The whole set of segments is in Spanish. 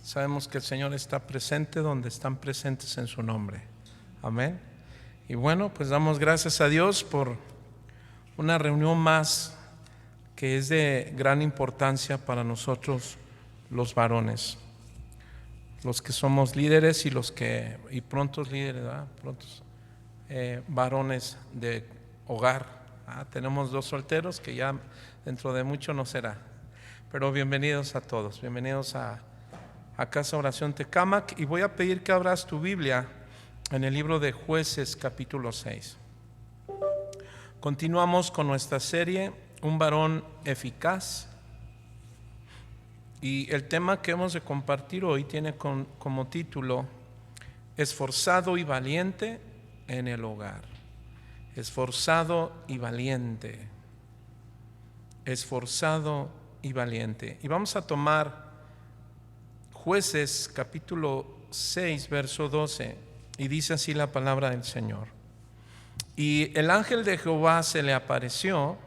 Sabemos que el Señor está presente donde están presentes en su nombre. Amén. Y bueno, pues damos gracias a Dios por una reunión más que es de gran importancia para nosotros los varones, los que somos líderes y prontos líderes, ¿verdad? Prontos varones de hogar. Tenemos 2 solteros que ya dentro de mucho no será, pero bienvenidos a todos, bienvenidos a Casa Oración Tecámac. Y voy a pedir que abras tu Biblia en el libro de Jueces capítulo 6. Continuamos con nuestra serie Un varón eficaz, y el tema que hemos de compartir hoy tiene como título Esforzado y valiente en el hogar. Esforzado y valiente. Esforzado y valiente. Y vamos a tomar Jueces capítulo 6 verso 12, y dice así la palabra del Señor. Y el ángel de Jehová se le apareció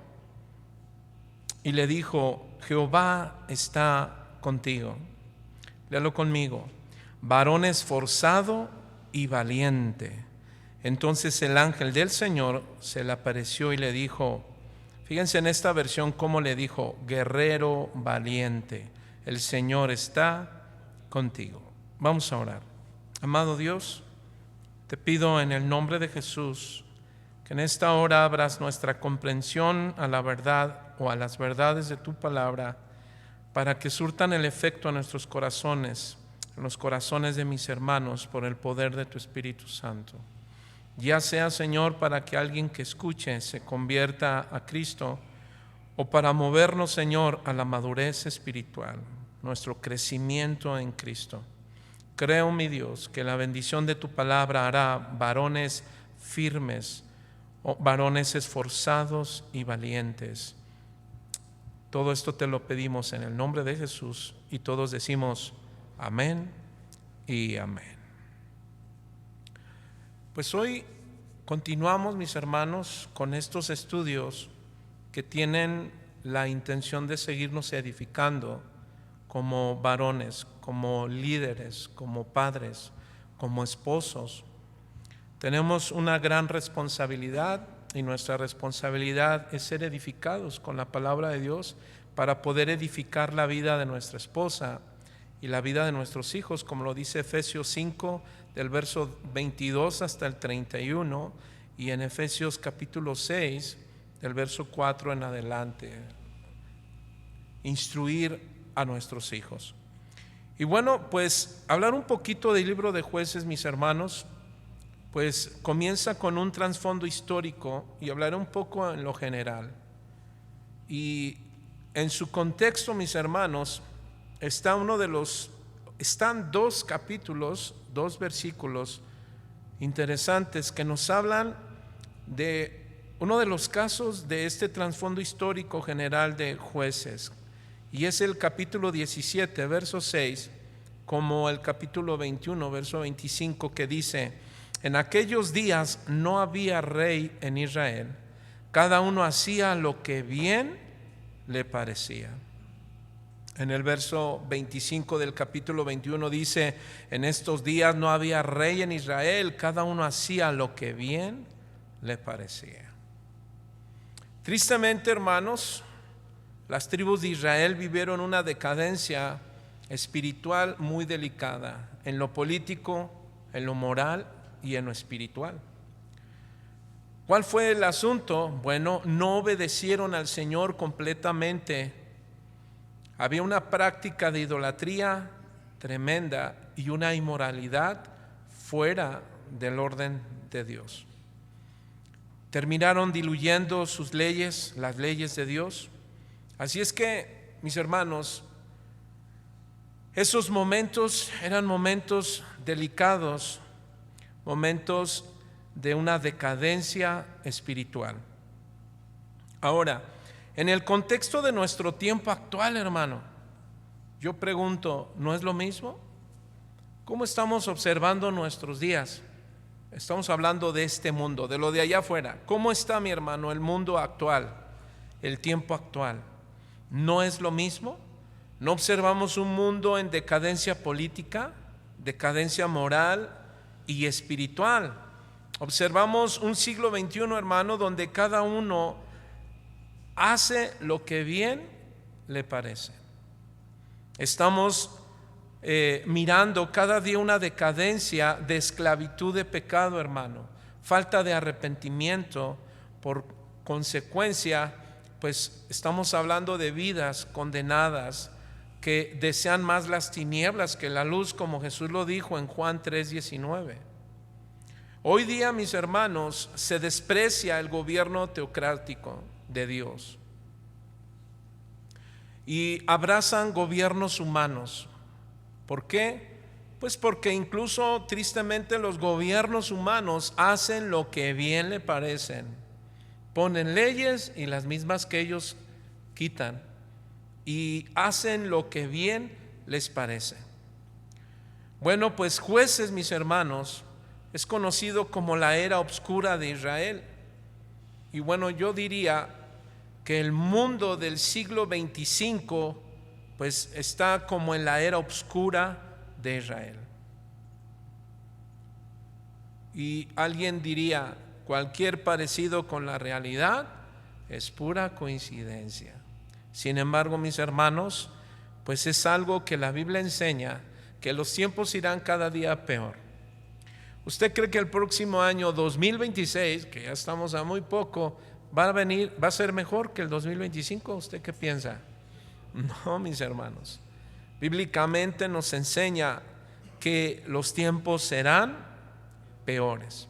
y le dijo: Jehová está contigo. Léalo conmigo: varón esforzado y valiente. Entonces el ángel del Señor se le apareció y le dijo, fíjense en esta versión cómo le dijo: guerrero valiente, el Señor está contigo. Vamos a orar. Amado Dios, te pido en el nombre de Jesús que en esta hora abras nuestra comprensión a la verdad o a las verdades de tu palabra, para que surtan el efecto en nuestros corazones, en los corazones de mis hermanos, por el poder de tu Espíritu Santo. Ya sea, Señor, para que alguien que escuche se convierta a Cristo, o para movernos, Señor, a la madurez espiritual, nuestro crecimiento en Cristo. Creo, mi Dios, que la bendición de tu palabra hará varones firmes, varones esforzados y valientes. Todo esto te lo pedimos en el nombre de Jesús, y todos decimos amén y amén. Pues hoy continuamos, mis hermanos, con estos estudios que tienen la intención de seguirnos edificando como varones, como líderes, como padres, como esposos. Tenemos una gran responsabilidad, y nuestra responsabilidad es ser edificados con la palabra de Dios para poder edificar la vida de nuestra esposa y la vida de nuestros hijos, como lo dice Efesios 5 del verso 22 hasta el 31, y en Efesios capítulo 6 del verso 4 en adelante. Instruir a nuestros hijos. Y bueno, pues hablar un poquito del libro de Jueces, mis hermanos, pues comienza con un trasfondo histórico, y hablaré un poco en lo general. Y en su contexto, mis hermanos, están 2 capítulos, 2 versículos interesantes que nos hablan de uno de los casos de este trasfondo histórico general de Jueces, y es el capítulo 17, verso 6, como el capítulo 21, verso 25, que dice: en aquellos días no había rey en Israel, cada uno hacía lo que bien le parecía. En el verso 25 del capítulo 21 dice: en estos días no había rey en Israel, cada uno hacía lo que bien le parecía. Tristemente, hermanos, las tribus de Israel vivieron una decadencia espiritual muy delicada, en lo político, en lo moral y en lo espiritual. ¿Cuál fue el asunto? Bueno, no obedecieron al Señor completamente. Había una práctica de idolatría tremenda y una inmoralidad fuera del orden de Dios. Terminaron diluyendo sus leyes, las leyes de Dios. Así es que, mis hermanos, esos momentos eran momentos delicados, momentos de una decadencia espiritual. Ahora, en el contexto de nuestro tiempo actual, hermano, yo pregunto, ¿no es lo mismo? ¿Cómo estamos observando nuestros días? Estamos hablando de este mundo, de lo de allá afuera. ¿Cómo está, mi hermano, el mundo actual, el tiempo actual? ¿No es lo mismo? ¿No observamos un mundo en decadencia política, decadencia moral y espiritual? Observamos un siglo XXI, hermano, donde cada uno hace lo que bien le parece. Estamos mirando cada día una decadencia de esclavitud de pecado, hermano, falta de arrepentimiento. Por consecuencia, pues estamos hablando de vidas condenadas que desean más las tinieblas que la luz, como Jesús lo dijo en Juan 3:19. Hoy día, mis hermanos, se desprecia el gobierno teocrático de Dios y abrazan gobiernos humanos. ¿Por qué? Pues porque incluso tristemente los gobiernos humanos hacen lo que bien le parecen. Ponen leyes y las mismas que ellos quitan y hacen lo que bien les parece. Bueno, pues Jueces, mis hermanos, es conocido como la era oscura de Israel. Y bueno, yo diría que el mundo del siglo 25 pues está como en la era oscura de Israel. Y alguien diría, cualquier parecido con la realidad es pura coincidencia. Sin embargo, mis hermanos, pues es algo que la Biblia enseña, que los tiempos irán cada día peor. ¿Usted cree que el próximo año 2026, que ya estamos a muy poco, va a ser mejor que el 2025? ¿Usted qué piensa? No, mis hermanos. Bíblicamente nos enseña que los tiempos serán peores.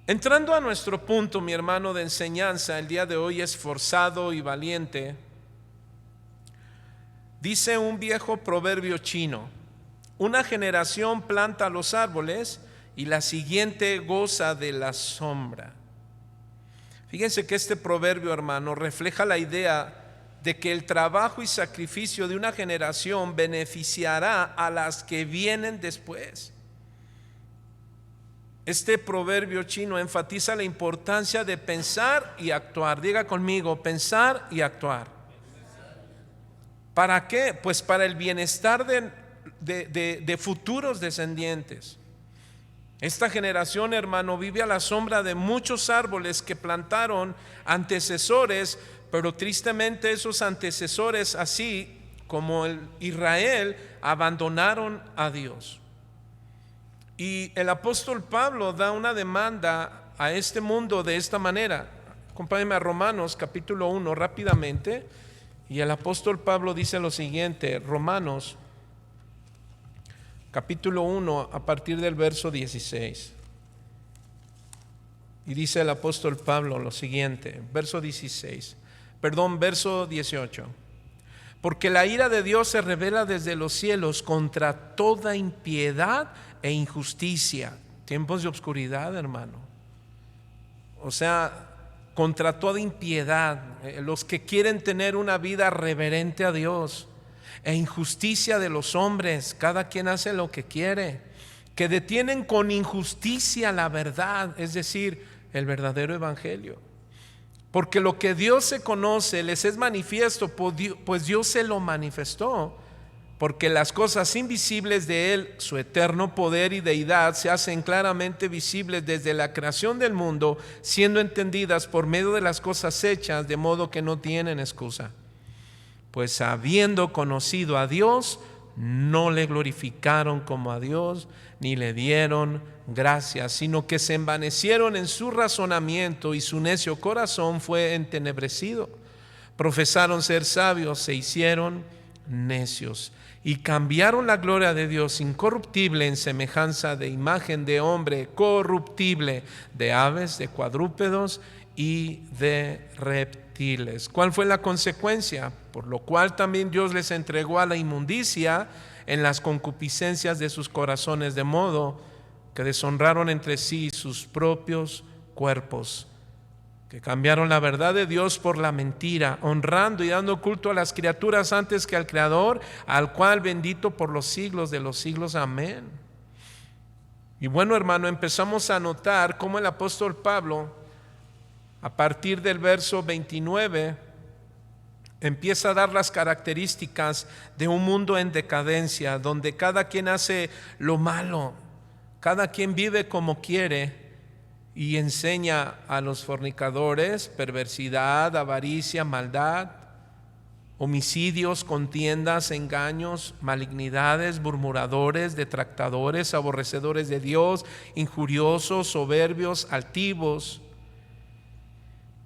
Entrando a nuestro punto, mi hermano, de enseñanza, el día de hoy, esforzado y valiente. Dice un viejo proverbio chino: una generación planta los árboles y la siguiente goza de la sombra. Fíjense que este proverbio, hermano, refleja la idea de que el trabajo y sacrificio de una generación beneficiará a las que vienen después. Este proverbio chino enfatiza la importancia de pensar y actuar. Diga conmigo, pensar y actuar. ¿Para qué? Pues para el bienestar de futuros descendientes. Esta generación, hermano, vive a la sombra de muchos árboles que plantaron antecesores, pero tristemente esos antecesores, así como el Israel, abandonaron a Dios. Y el apóstol Pablo da una demanda a este mundo de esta manera. Acompáñenme a Romanos capítulo 1 rápidamente. Y el apóstol Pablo dice lo siguiente, Romanos capítulo 1 a partir del verso 16. Y dice el apóstol Pablo lo siguiente, verso 18. Porque la ira de Dios se revela desde los cielos contra toda impiedad e injusticia. Tiempos de oscuridad, hermano. O sea, contra toda impiedad, los que quieren tener una vida reverente a Dios, e injusticia de los hombres, cada quien hace lo que quiere, que detienen con injusticia la verdad, es decir, el verdadero evangelio. Porque lo que Dios se conoce les es manifiesto, pues Dios se lo manifestó. Porque las cosas invisibles de Él, su eterno poder y deidad, se hacen claramente visibles desde la creación del mundo, siendo entendidas por medio de las cosas hechas, de modo que no tienen excusa. Pues habiendo conocido a Dios, no le glorificaron como a Dios, ni le dieron gracias, sino que se envanecieron en su razonamiento y su necio corazón fue entenebrecido. Profesaron ser sabios, se hicieron necios y cambiaron la gloria de Dios incorruptible en semejanza de imagen de hombre corruptible, de aves, de cuadrúpedos y de reptiles. ¿Cuál fue la consecuencia? Por lo cual también Dios les entregó a la inmundicia en las concupiscencias de sus corazones, de modo que deshonraron entre sí sus propios cuerpos, que cambiaron la verdad de Dios por la mentira, honrando y dando culto a las criaturas antes que al Creador, al cual bendito por los siglos de los siglos. Amén. Y bueno, hermano, empezamos a notar cómo el apóstol Pablo, a partir del verso 29, Empieza a dar las características de un mundo en decadencia, donde cada quien hace lo malo, cada quien vive como quiere, y enseña a los fornicadores perversidad, avaricia, maldad, homicidios, contiendas, engaños, malignidades, murmuradores, detractadores, aborrecedores de Dios, injuriosos, soberbios, altivos.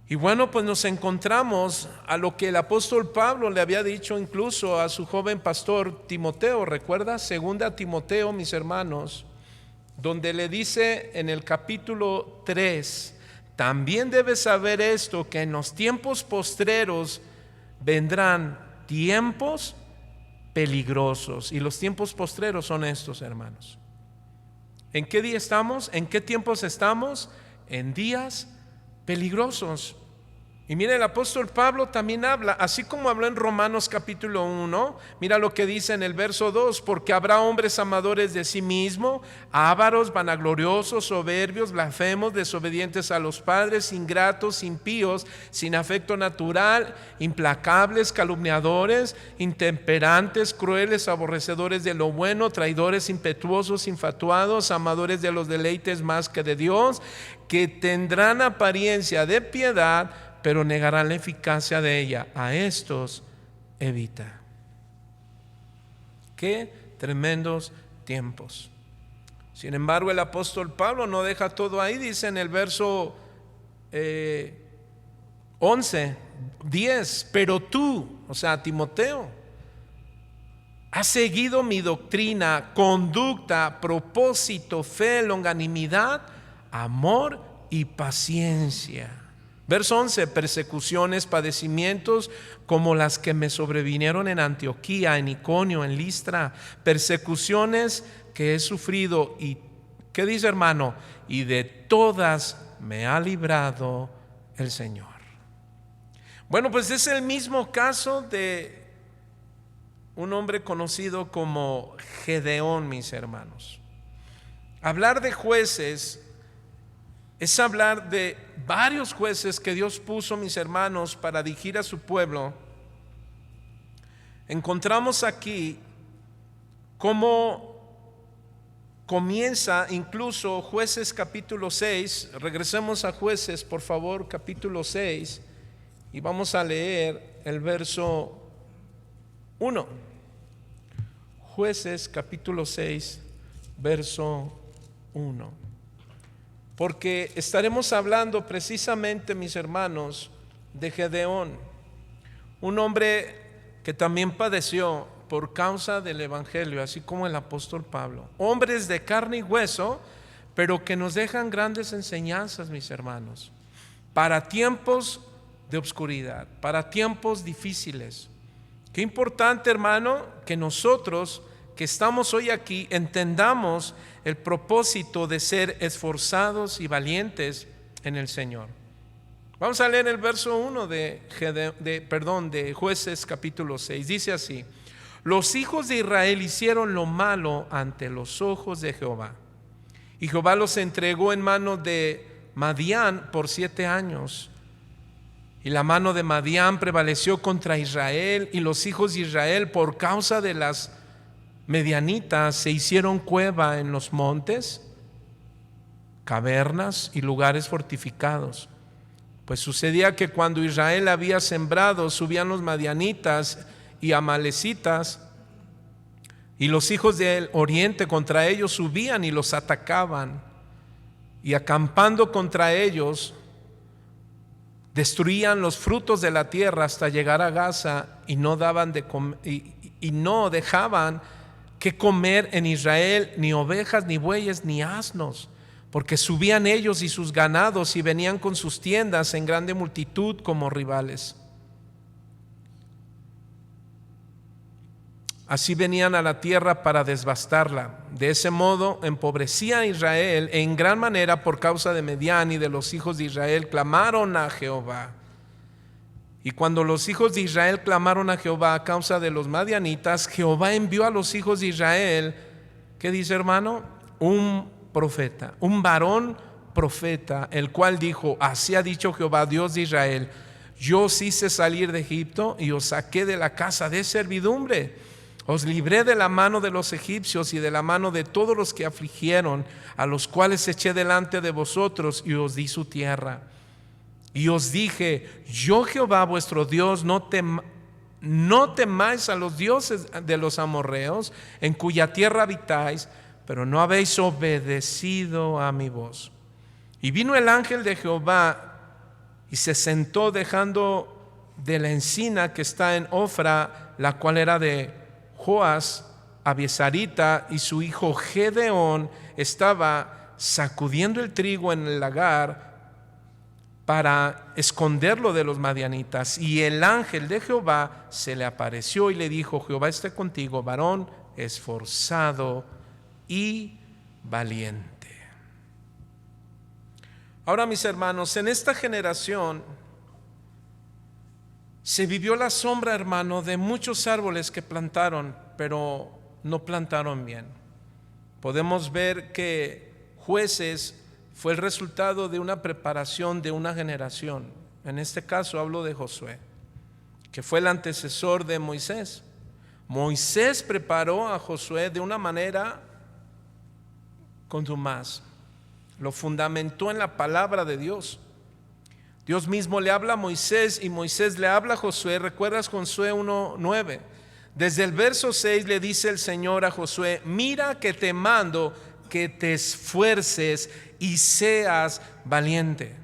Y bueno, pues nos encontramos a lo que el apóstol Pablo le había dicho incluso a su joven pastor Timoteo. ¿Recuerda? Segunda Timoteo, mis hermanos, donde le dice en el capítulo 3, también debes saber esto, que en los tiempos postreros vendrán tiempos peligrosos. Y los tiempos postreros son estos, hermanos. ¿En qué día estamos? ¿En qué tiempos estamos? En días peligrosos. Y mira, el apóstol Pablo también habla, así como habló en Romanos capítulo 1, mira lo que dice en el verso 2, porque habrá hombres amadores de sí mismo, ávaros, vanagloriosos, soberbios, blasfemos, desobedientes a los padres, ingratos, impíos, sin afecto natural, implacables, calumniadores, intemperantes, crueles, aborrecedores de lo bueno, traidores, impetuosos, infatuados, amadores de los deleites más que de Dios, que tendrán apariencia de piedad, pero negarán la eficacia de ella. A estos evita. Qué tremendos tiempos. Sin embargo, el apóstol Pablo no deja todo ahí. Dice en el verso 11, 10, pero tú, o sea, Timoteo, has seguido mi doctrina, conducta, propósito, fe, longanimidad, amor y paciencia. Verso 11, persecuciones, padecimientos como las que me sobrevinieron en Antioquía, en Iconio, en Listra, persecuciones que he sufrido. ¿Y qué dice, hermano? Y de todas me ha librado el Señor. Bueno, pues es el mismo caso de un hombre conocido como Gedeón, mis hermanos. Hablar de jueces es hablar de varios jueces que Dios puso, mis hermanos, para dirigir a su pueblo. Encontramos aquí cómo comienza incluso Jueces capítulo 6. Regresemos a Jueces, por favor, capítulo 6, y vamos a leer el verso 1. Jueces capítulo 6, verso 1. Porque estaremos hablando precisamente, mis hermanos, de Gedeón, un hombre que también padeció por causa del evangelio, así como el apóstol Pablo. Hombres de carne y hueso, pero que nos dejan grandes enseñanzas, mis hermanos, para tiempos de oscuridad, para tiempos difíciles. Qué importante, hermano, que nosotros que estamos hoy aquí entendamos el propósito de ser esforzados y valientes en el Señor. Vamos a leer el verso 1 de Jueces capítulo 6. Dice así: los hijos de Israel hicieron lo malo ante los ojos de Jehová, y Jehová los entregó en mano de Madián por 7 años. Y la mano de Madián prevaleció contra Israel, y los hijos de Israel, por causa de las medianitas, se hicieron cueva en los montes, cavernas y lugares fortificados. Pues sucedía que cuando Israel había sembrado, subían los madianitas y amalecitas, y los hijos del oriente contra ellos subían y los atacaban, y acampando contra ellos destruían los frutos de la tierra hasta llegar a Gaza, y no dejaban que comer en Israel ni ovejas, ni bueyes, ni asnos, porque subían ellos y sus ganados y venían con sus tiendas en grande multitud como rivales. Así venían a la tierra para devastarla. De ese modo empobrecía a Israel en gran manera por causa de Medián, y de los hijos de Israel clamaron a Jehová. Y cuando los hijos de Israel clamaron a Jehová a causa de los madianitas, Jehová envió a los hijos de Israel, ¿qué dice, hermano? Un profeta, un varón profeta, el cual dijo: así ha dicho Jehová, Dios de Israel, Yo os hice salir de Egipto y os saqué de la casa de servidumbre. Os libré de la mano de los egipcios y de la mano de todos los que afligieron, a los cuales eché delante de vosotros y os di su tierra. Y os dije: yo Jehová vuestro Dios, no temáis a los dioses de los amorreos, en cuya tierra habitáis, pero no habéis obedecido a mi voz. Y vino el ángel de Jehová y se sentó dejando de la encina que está en Ofra, la cual era de Joas Abiesarita, y su hijo Gedeón estaba sacudiendo el trigo en el lagar para esconderlo de los madianitas. Y el ángel de Jehová se le apareció y le dijo: Jehová esté contigo, varón esforzado y valiente. Ahora, mis hermanos, en esta generación se vivió la sombra, hermano, de muchos árboles que plantaron, pero no plantaron bien. Podemos ver que Jueces fue el resultado de una preparación de una generación. En este caso hablo de Josué, que fue el antecesor de Moisés. Moisés preparó a Josué de una manera contumaz. Lo fundamentó en la palabra de Dios. Dios mismo le habla a Moisés y Moisés le habla a Josué. ¿Recuerdas Josué 1:9? Desde el verso 6 le dice el Señor a Josué: mira que te mando que te esfuerces y seas valiente.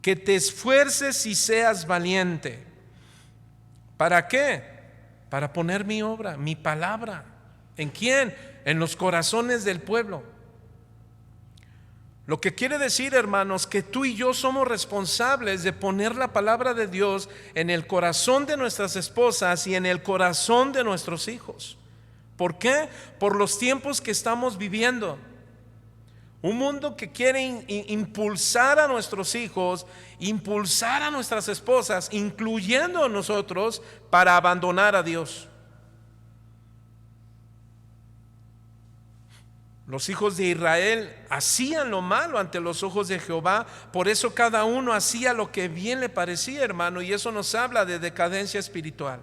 Que te esfuerces y seas valiente. ¿Para qué? Para poner mi obra, mi palabra. ¿En quién? En los corazones del pueblo. Lo que quiere decir, hermanos, que tú y yo somos responsables de poner la palabra de Dios en el corazón de nuestras esposas y en el corazón de nuestros hijos. ¿Por qué? Por los tiempos que estamos viviendo. Un mundo que quiere impulsar a nuestros hijos, impulsar a nuestras esposas, incluyendo a nosotros, para abandonar a Dios. Los hijos de Israel hacían lo malo ante los ojos de Jehová, por eso cada uno hacía lo que bien le parecía, hermano, y eso nos habla de decadencia espiritual.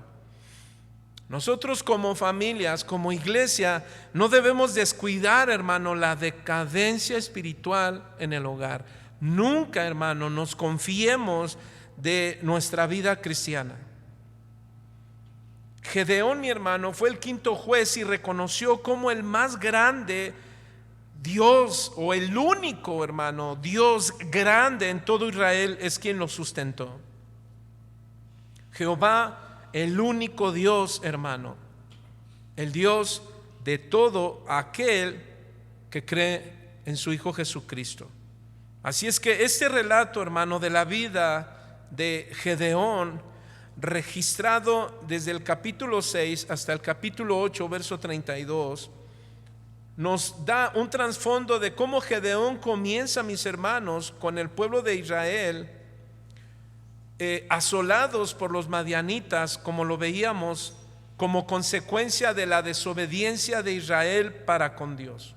Nosotros como familias, como iglesia, no debemos descuidar, hermano, la decadencia espiritual en el hogar. Nunca, hermano, nos confiemos de nuestra vida cristiana. Gedeón, mi hermano, fue el quinto juez y reconoció como el más grande Dios, o el único, hermano, Dios grande en todo Israel es quien lo sustentó. Jehová, el único Dios, hermano, el Dios de todo aquel que cree en su Hijo Jesucristo. Así es que este relato, hermano, de la vida de Gedeón, registrado desde el capítulo 6 hasta el capítulo 8, verso 32, nos da un trasfondo de cómo Gedeón comienza, mis hermanos, con el pueblo de Israel asolados por los madianitas, como lo veíamos, como consecuencia de la desobediencia de Israel para con Dios.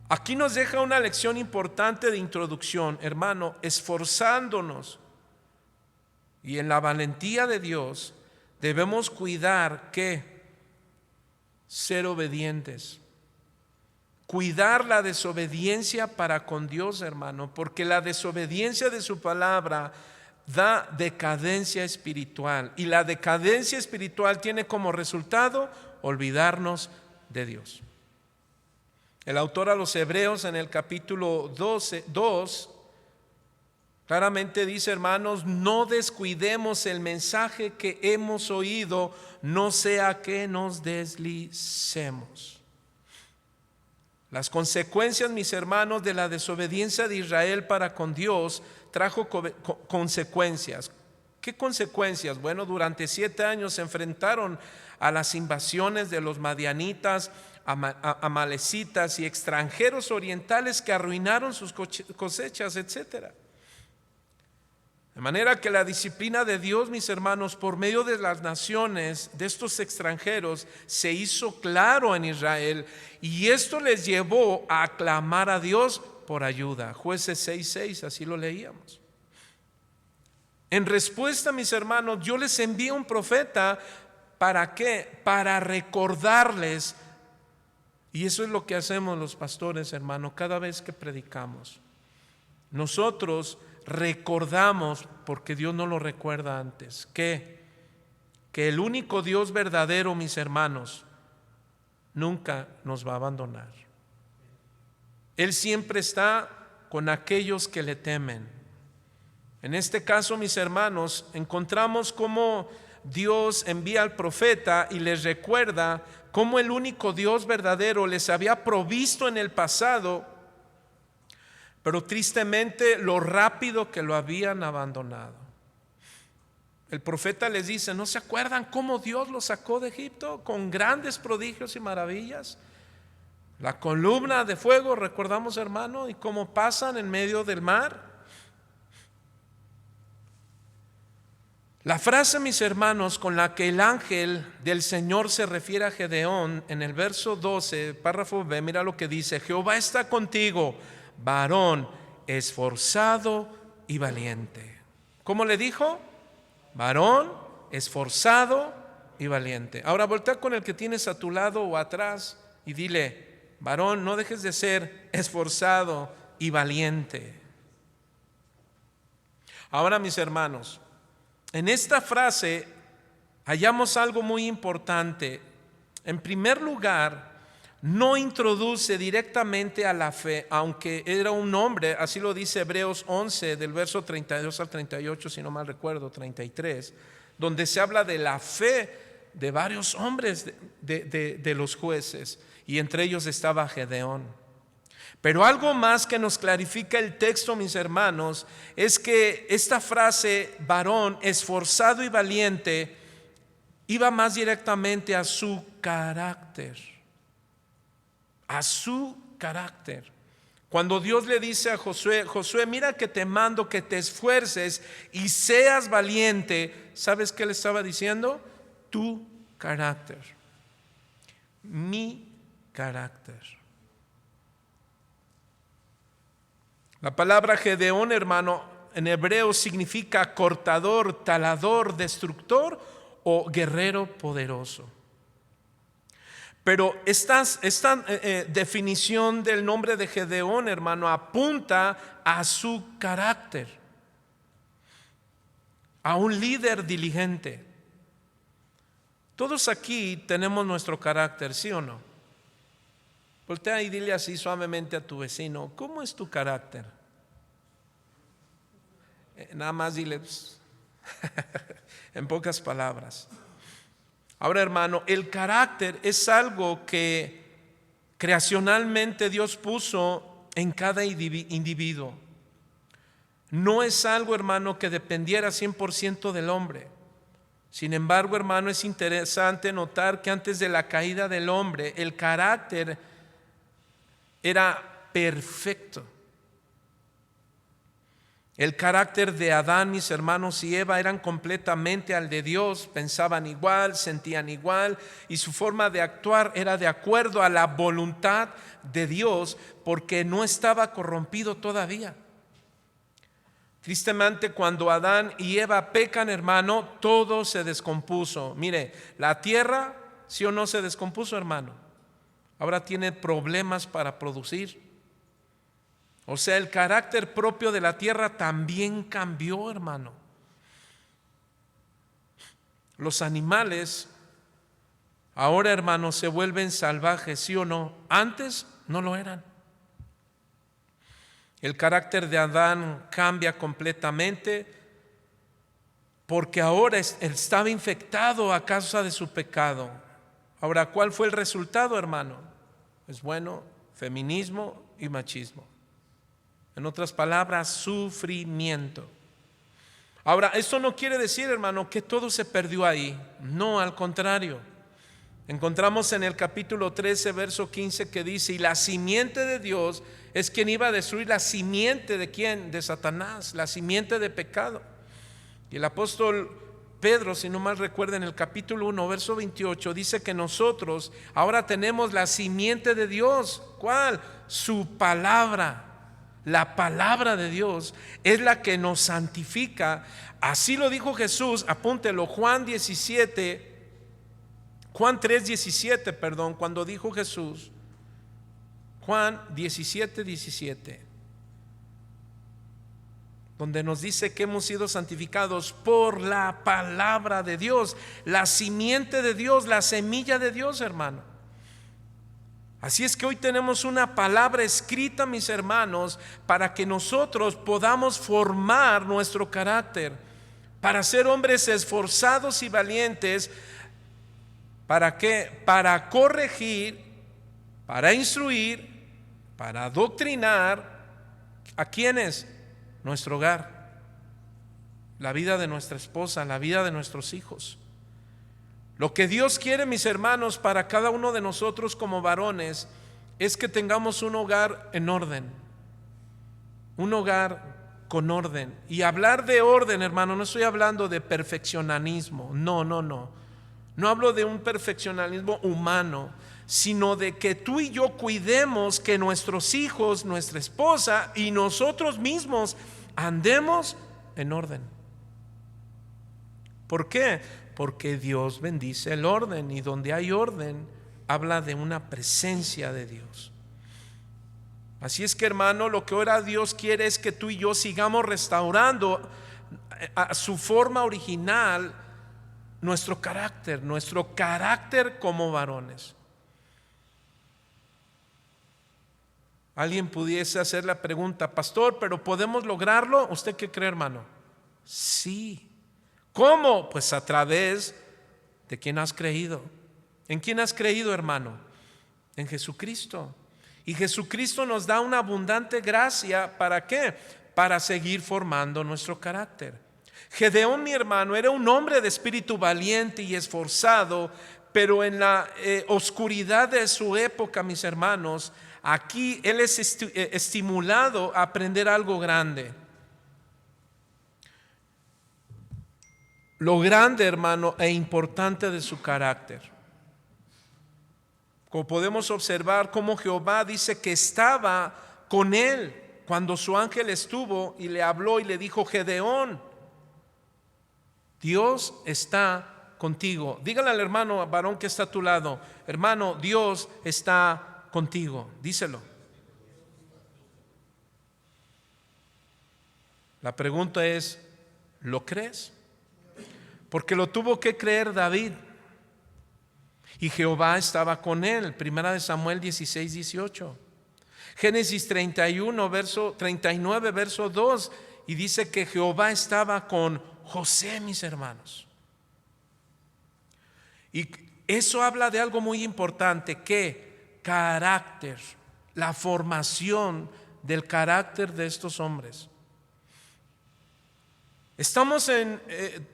Aquí nos deja una lección importante de introducción, hermano, esforzándonos y en la valentía de Dios debemos cuidar que ser obedientes. Cuidar la desobediencia para con Dios, hermano, porque la desobediencia de su palabra da decadencia espiritual, y la decadencia espiritual tiene como resultado olvidarnos de Dios. El autor a los Hebreos en el capítulo 2 claramente dice, hermanos, no descuidemos el mensaje que hemos oído, no sea que nos deslicemos. Las consecuencias, mis hermanos, de la desobediencia de Israel para con Dios trajo consecuencias. ¿Qué consecuencias? Bueno, durante 7 años se enfrentaron a las invasiones de los madianitas, amalecitas y extranjeros orientales que arruinaron sus cosechas, etcétera. De manera que la disciplina de Dios, mis hermanos, por medio de las naciones, de estos extranjeros, se hizo claro en Israel, y esto les llevó a clamar a Dios por ayuda. Jueces 6:6, así lo leíamos. En respuesta, mis hermanos, yo les envío un profeta. ¿Para qué? Para recordarles. Y eso es lo que hacemos los pastores, hermano, cada vez que predicamos. Nosotros recordamos, porque Dios no lo recuerda antes, que el único Dios verdadero, mis hermanos, nunca nos va a abandonar. Él siempre está con aquellos que le temen. En este caso, mis hermanos, encontramos cómo Dios envía al profeta y les recuerda cómo el único Dios verdadero les había provisto en el pasado, pero tristemente lo rápido que lo habían abandonado. El profeta les dice: ¿no se acuerdan cómo Dios los sacó de Egipto con grandes prodigios y maravillas? La columna de fuego, recordamos, hermano, y cómo pasan en medio del mar. La frase, mis hermanos, con la que el ángel del Señor se refiere a Gedeón en el verso 12, párrafo B, mira lo que dice: Jehová está contigo, varón esforzado y valiente. ¿Cómo le dijo? Varón esforzado y valiente. Ahora voltea con el que tienes a tu lado o atrás y dile: varón, no dejes de ser esforzado y valiente. Ahora, mis hermanos, en esta frase hallamos algo muy importante. En primer lugar, no introduce directamente a la fe, aunque era un hombre, así lo dice Hebreos 11, del verso 32 al 38, si no mal recuerdo, 33, donde se habla de la fe de varios hombres de los jueces, y entre ellos estaba Gedeón. Pero algo más que nos clarifica el texto, mis hermanos, es que esta frase, varón esforzado y valiente, iba más directamente a su carácter. A su carácter. Cuando Dios le dice a Josué: Josué, mira que te mando que te esfuerces y seas valiente, ¿sabes qué le estaba diciendo? Tu carácter. Mi carácter. La palabra Gedeón, hermano, en hebreo significa cortador, talador, destructor o guerrero poderoso. Pero esta definición del nombre de Gedeón, hermano, apunta a su carácter, a un líder diligente. Todos aquí tenemos nuestro carácter, ¿sí o no? Voltea y dile así suavemente a tu vecino: ¿cómo es tu carácter? Nada más dile en pocas palabras. Ahora, hermano, el carácter es algo que creacionalmente Dios puso en cada individuo. No es algo, hermano, que dependiera 100% del hombre. Sin embargo, hermano, es interesante notar que antes de la caída del hombre, el carácter era perfecto. El carácter de Adán, mis hermanos, y Eva eran completamente al de Dios. Pensaban igual, sentían igual, y su forma de actuar era de acuerdo a la voluntad de Dios, porque no estaba corrompido todavía. Tristemente, cuando Adán y Eva pecan, hermano, todo se descompuso. Mire, la tierra, ¿sí o no se descompuso, hermano? Ahora tiene problemas para producir. O sea, el carácter propio de la tierra también cambió, hermano. Los animales ahora, hermano, se vuelven salvajes, ¿sí o no? Antes no lo eran. El carácter de Adán cambia completamente porque ahora estaba infectado a causa de su pecado. Ahora, ¿cuál fue el resultado, hermano? Pues bueno, feminismo y machismo. En otras palabras, sufrimiento. Ahora, esto no quiere decir, hermano, que todo se perdió ahí. No, al contrario. Encontramos en el capítulo 13, verso 15, que dice: y la simiente de Dios es quien iba a destruir la simiente de ¿quién? De Satanás, la simiente de pecado. Y el apóstol Pedro, si no mal recuerda, en el capítulo 1, verso 28, dice que nosotros ahora tenemos la simiente de Dios. ¿Cuál? Su palabra. La palabra de Dios es la que nos santifica. Así lo dijo Jesús, apúntelo, Juan 3:17, perdón, cuando dijo Jesús, Juan 17:17, donde nos dice que hemos sido santificados por la palabra de Dios, la simiente de Dios, la semilla de Dios, hermano. Así es que hoy tenemos una palabra escrita, mis hermanos, para que nosotros podamos formar nuestro carácter, para ser hombres esforzados y valientes. ¿Para qué? Para corregir, para instruir, para adoctrinar. ¿A quiénes? Nuestro hogar, la vida de nuestra esposa, la vida de nuestros hijos. Lo que Dios quiere, mis hermanos, para cada uno de nosotros como varones, es que tengamos un hogar en orden, un hogar con orden. Y hablar de orden, hermano, no estoy hablando de perfeccionismo, no. No hablo de un perfeccionismo humano, sino de que tú y yo cuidemos que nuestros hijos, nuestra esposa y nosotros mismos andemos en orden. ¿Por qué? Porque Dios bendice el orden, y donde hay orden habla de una presencia de Dios. Así es que, hermano, lo que ahora Dios quiere es que tú y yo sigamos restaurando a su forma original nuestro carácter como varones. Alguien pudiese hacer la pregunta: pastor, ¿pero podemos lograrlo? ¿Usted qué cree, hermano? Sí. ¿Cómo? Pues a través de quien has creído. ¿En quién has creído, hermano? En Jesucristo. Y Jesucristo nos da una abundante gracia. ¿Para qué? Para seguir formando nuestro carácter. Gedeón, mi hermano, era un hombre de espíritu valiente y esforzado, pero en la oscuridad de su época, mis hermanos, aquí él es estimulado a aprender algo grande. Lo grande, hermano, e importante de su carácter. Como podemos observar, cómo Jehová dice que estaba con él cuando su ángel estuvo y le habló y le dijo: Gedeón, Dios está contigo. Dígale al hermano varón que está a tu lado: hermano, Dios está contigo. Díselo. La pregunta es: ¿lo crees? Porque lo tuvo que creer David. Y Jehová estaba con él. Primera de Samuel 16:18. Génesis 39, verso 2. Y dice que Jehová estaba con José, mis hermanos. Y eso habla de algo muy importante, que carácter, la formación del carácter de estos hombres. Estamos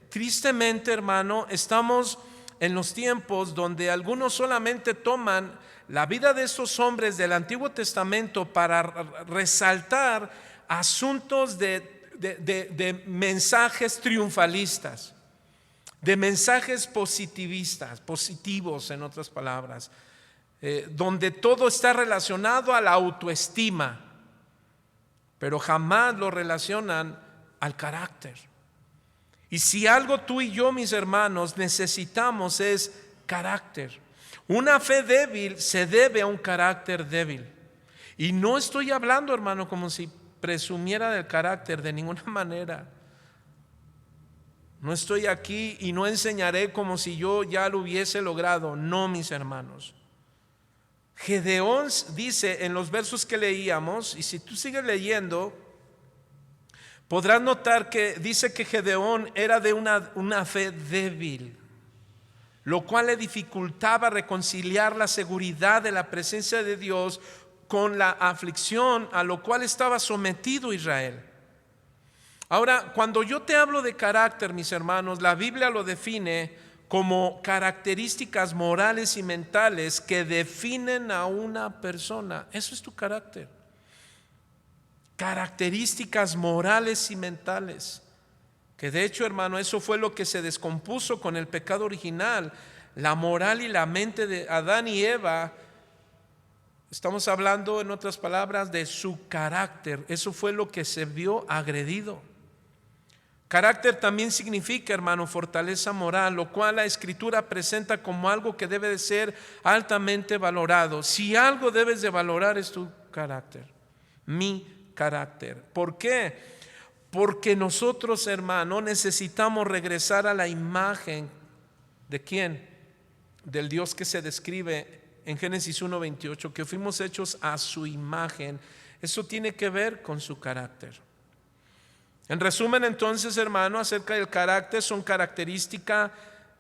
tristemente, hermano, estamos en los tiempos donde algunos solamente toman la vida de estos hombres del Antiguo Testamento para resaltar asuntos de mensajes triunfalistas, de mensajes positivos, en otras palabras, donde todo está relacionado a la autoestima, pero jamás lo relacionan al carácter. Y si algo tú y yo, mis hermanos, necesitamos es carácter. Una fe débil se debe a un carácter débil. Y no estoy hablando, hermano, como si presumiera del carácter, de ninguna manera. No estoy aquí y no enseñaré como si yo ya lo hubiese logrado. No, mis hermanos. Gedeón dice en los versos que leíamos, y si tú sigues leyendo, podrás notar que dice que Gedeón era de una fe débil, lo cual le dificultaba reconciliar la seguridad de la presencia de Dios con la aflicción a lo cual estaba sometido Israel. Ahora, cuando yo te hablo de carácter, mis hermanos, la Biblia lo define como características morales y mentales que definen a una persona. Eso es tu carácter. Características morales y mentales, que de hecho, hermano, eso fue lo que se descompuso con el pecado original. La moral y la mente de Adán y Eva Estamos hablando, en otras palabras, de su carácter. Eso fue lo que se vio agredido. Carácter también significa, hermano, fortaleza moral, lo cual la Escritura presenta como algo que debe de ser altamente valorado. Si algo debes de valorar es tu carácter, mi carácter. ¿Por qué? Porque nosotros, hermano, necesitamos regresar a la imagen ¿de quién? Del Dios que se describe en Génesis 1:28, que fuimos hechos a su imagen. Eso tiene que ver con su carácter. En resumen, entonces, hermano, acerca del carácter, son características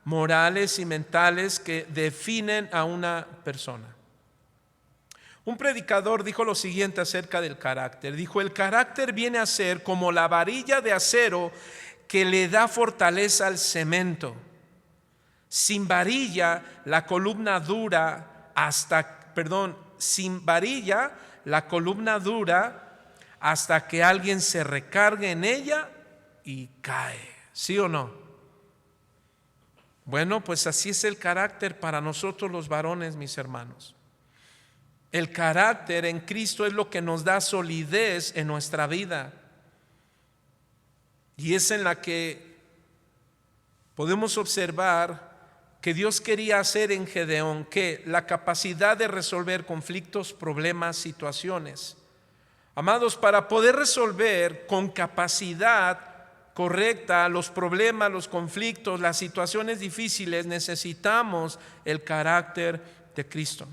morales y mentales que definen a una persona. Un predicador dijo lo siguiente acerca del carácter. Dijo: el carácter viene a ser como la varilla de acero que le da fortaleza al cemento. Sin varilla, la columna dura sin varilla, la columna dura hasta que alguien se recargue en ella y cae. ¿Sí o no? Bueno, pues así es el carácter para nosotros los varones, mis hermanos. El carácter en Cristo es lo que nos da solidez en nuestra vida. Y es en la que podemos observar que Dios quería hacer en Gedeón, que la capacidad de resolver conflictos, problemas, situaciones. Amados, para poder resolver con capacidad correcta los problemas, los conflictos, las situaciones difíciles, necesitamos el carácter de Cristo.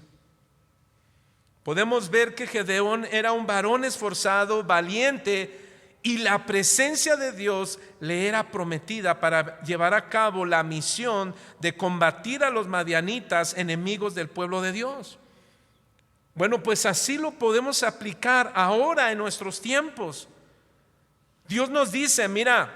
Podemos ver que Gedeón era un varón esforzado, valiente, y la presencia de Dios le era prometida para llevar a cabo la misión de combatir a los madianitas, enemigos del pueblo de Dios. Bueno, pues así lo podemos aplicar ahora en nuestros tiempos. Dios nos dice: mira,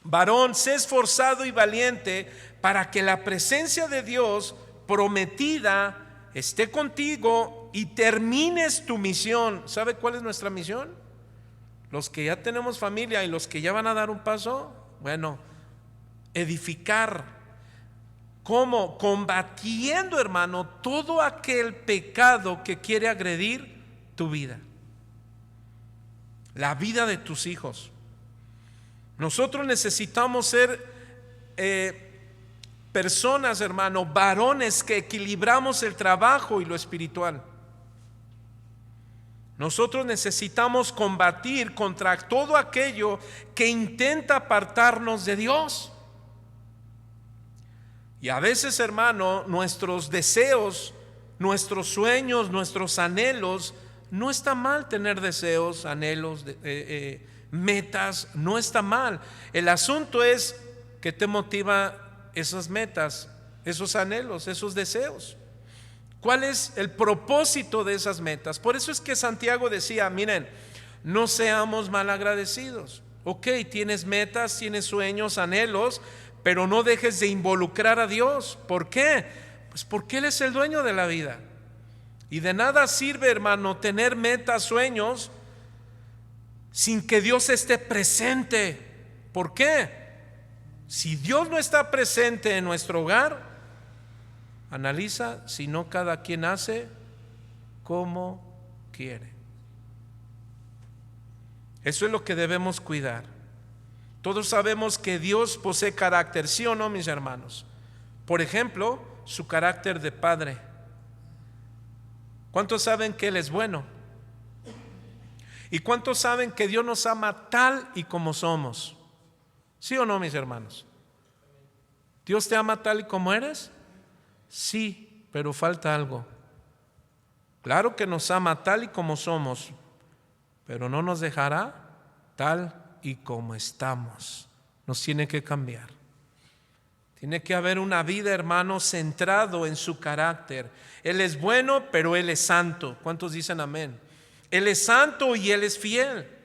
varón, sé esforzado y valiente para que la presencia de Dios prometida esté contigo y termines tu misión. ¿Sabe cuál es nuestra misión? Los que ya tenemos familia y los que ya van a dar un paso, bueno, edificar. ¿Cómo? Combatiendo, hermano, todo aquel pecado que quiere agredir tu vida, la vida de tus hijos. Nosotros necesitamos ser personas, hermano, varones que equilibramos el trabajo y lo espiritual. Nosotros necesitamos combatir contra todo aquello que intenta apartarnos de Dios. Y a veces, hermano, nuestros deseos, nuestros sueños, nuestros anhelos, no está mal tener deseos, anhelos, metas, no está mal. El asunto es que te motiva esas metas, esos anhelos, esos deseos. ¿Cuál es el propósito de esas metas? Por eso es que Santiago decía: miren, no seamos malagradecidos. Ok, tienes metas, tienes sueños, anhelos, pero no dejes de involucrar a Dios. ¿Por qué? Pues porque Él es el dueño de la vida. Y de nada sirve, hermano, tener metas, sueños, sin que Dios esté presente. ¿Por qué? Si Dios no está presente en nuestro hogar, analiza si no cada quien hace como quiere. Eso es lo que debemos cuidar. Todos sabemos que Dios posee carácter, ¿sí o no, mis hermanos? Por ejemplo, su carácter de Padre. ¿Cuántos saben que Él es bueno? ¿Y cuántos saben que Dios nos ama tal y como somos? ¿Sí o no, mis hermanos? ¿Dios te ama tal y como eres? Sí, pero falta algo. Claro que nos ama tal y como somos, pero no nos dejará tal y como estamos. Nos tiene que cambiar. Tiene que haber una vida, hermano, centrado en su carácter. Él es bueno, pero Él es santo. ¿Cuántos dicen amén? Él es santo y Él es fiel.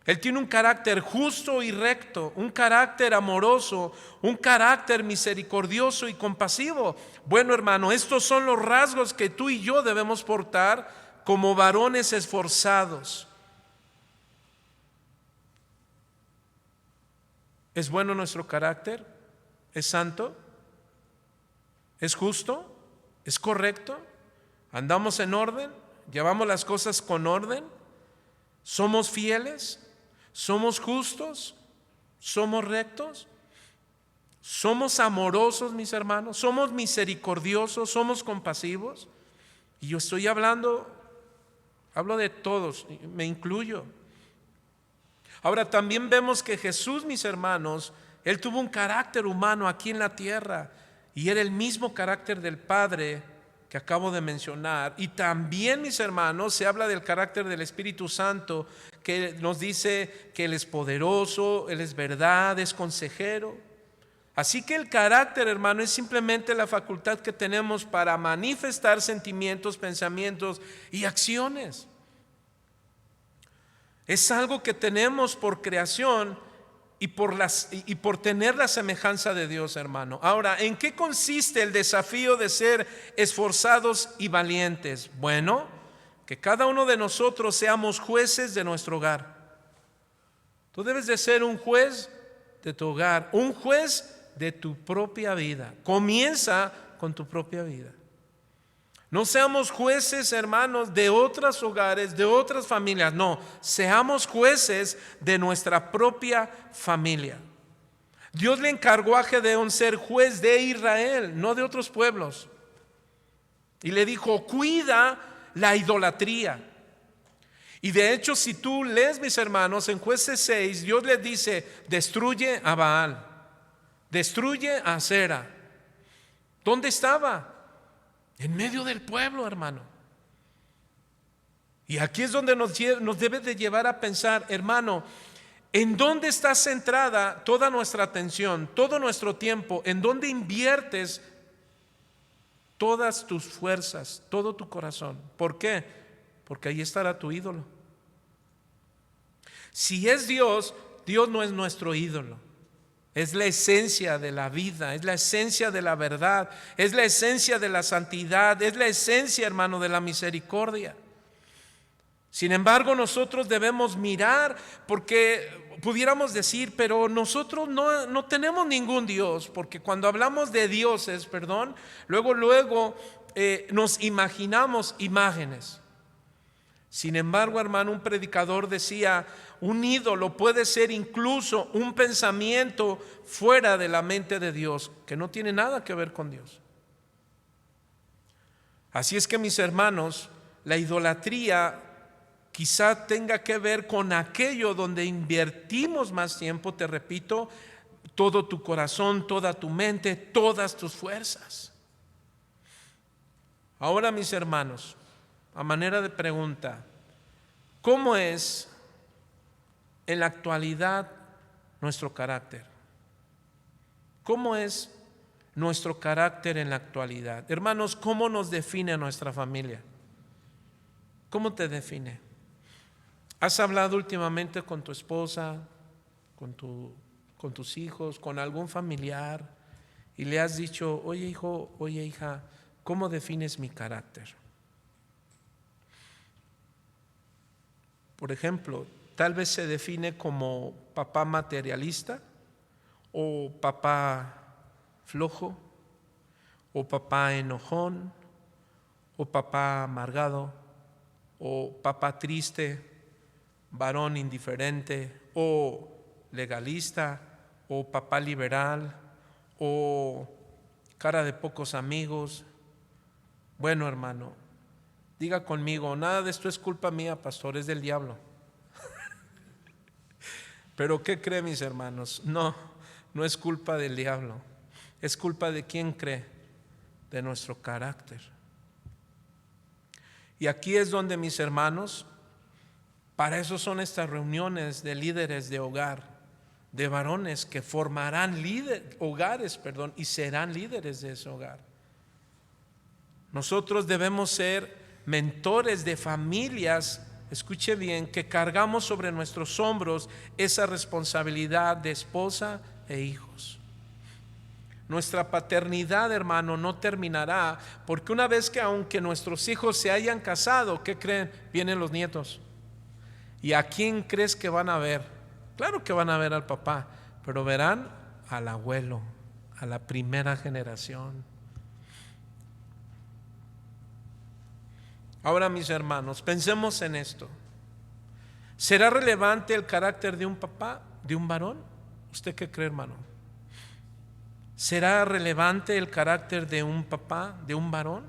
Él tiene un carácter justo y recto, un carácter amoroso, un carácter misericordioso y compasivo. Bueno, hermano, estos son los rasgos que tú y yo debemos portar como varones esforzados. ¿Es bueno nuestro carácter? ¿Es santo? ¿Es justo? ¿Es correcto? ¿Andamos en orden? ¿Llevamos las cosas con orden? ¿Somos fieles? ¿Somos justos? ¿Somos rectos? ¿Somos amorosos, mis hermanos? ¿Somos misericordiosos? ¿Somos compasivos? Y yo estoy hablo de todos, me incluyo. Ahora también vemos que Jesús, mis hermanos, Él tuvo un carácter humano aquí en la tierra y era el mismo carácter del Padre que acabo de mencionar. Y también, mis hermanos, se habla del carácter del Espíritu Santo, que nos dice que Él es poderoso, Él es verdad, es consejero. Así que el carácter, hermano, es simplemente la facultad que tenemos para manifestar sentimientos, pensamientos y acciones. Es algo que tenemos por creación y por tener la semejanza de Dios, hermano. Ahora, ¿en qué consiste el desafío de ser esforzados y valientes? Bueno, que cada uno de nosotros seamos jueces de nuestro hogar. Tú debes de ser un juez de tu hogar, un juez de tu propia vida. Comienza con tu propia vida. No seamos jueces, hermanos, de otros hogares, de otras familias. No, seamos jueces de nuestra propia familia. Dios le encargó a Gedeón ser juez de Israel, no de otros pueblos. Y le dijo, cuida la idolatría. Y de hecho, si tú lees, mis hermanos, en Jueces 6, Dios les dice, destruye a Baal, destruye a Acera. ¿Dónde estaba? En medio del pueblo, hermano. Y aquí es donde nos debe de llevar a pensar, hermano, ¿en dónde está centrada toda nuestra atención, todo nuestro tiempo? ¿En dónde inviertes todas tus fuerzas, todo tu corazón? ¿Por qué? Porque ahí estará tu ídolo. Si es Dios, Dios no es nuestro ídolo. Es la esencia de la vida, es la esencia de la verdad, es la esencia de la santidad, es la esencia, hermano, de la misericordia. Sin embargo, nosotros debemos mirar, porque pudiéramos decir, pero nosotros no tenemos ningún Dios, porque cuando hablamos de dioses, luego nos imaginamos imágenes. Sin embargo, hermano, un predicador decía, un ídolo puede ser incluso un pensamiento fuera de la mente de Dios, que no tiene nada que ver con Dios. Así es que, mis hermanos, la idolatría quizá tenga que ver con aquello donde invertimos más tiempo, te repito, todo tu corazón, toda tu mente, todas tus fuerzas. Ahora, mis hermanos, a manera de pregunta, ¿cómo es en la actualidad nuestro carácter? ¿Cómo es nuestro carácter en la actualidad? Hermanos, ¿cómo nos define nuestra familia? ¿Cómo te define? ¿Has hablado últimamente con tu esposa, con tus hijos, con algún familiar y le has dicho, oye hijo, oye hija, ¿cómo defines mi carácter? Por ejemplo, tal vez se define como papá materialista, o papá flojo, o papá enojón, o papá amargado, o papá triste, varón indiferente, o legalista, o papá liberal, o cara de pocos amigos. Bueno, hermano, diga conmigo, nada de esto es culpa mía, pastor, es del diablo. Pero ¿qué cree, mis hermanos? No es culpa del diablo. Es culpa de quién cree, de nuestro carácter. Y aquí es donde, mis hermanos, para eso son estas reuniones de líderes de hogar, de varones que formarán hogares y serán líderes de ese hogar. Nosotros debemos ser mentores de familias, escuche bien, que cargamos sobre nuestros hombros esa responsabilidad de esposa e hijos. Nuestra paternidad, hermano, no terminará, porque una vez que aunque nuestros hijos se hayan casado, ¿qué creen? Vienen los nietos. ¿Y a quién crees que van a ver? Claro que van a ver al papá, pero verán al abuelo, a la primera generación. Ahora, mis hermanos, pensemos en esto. ¿Será relevante el carácter de un papá, de un varón? ¿Usted qué cree, hermano? ¿Será relevante el carácter de un papá, de un varón?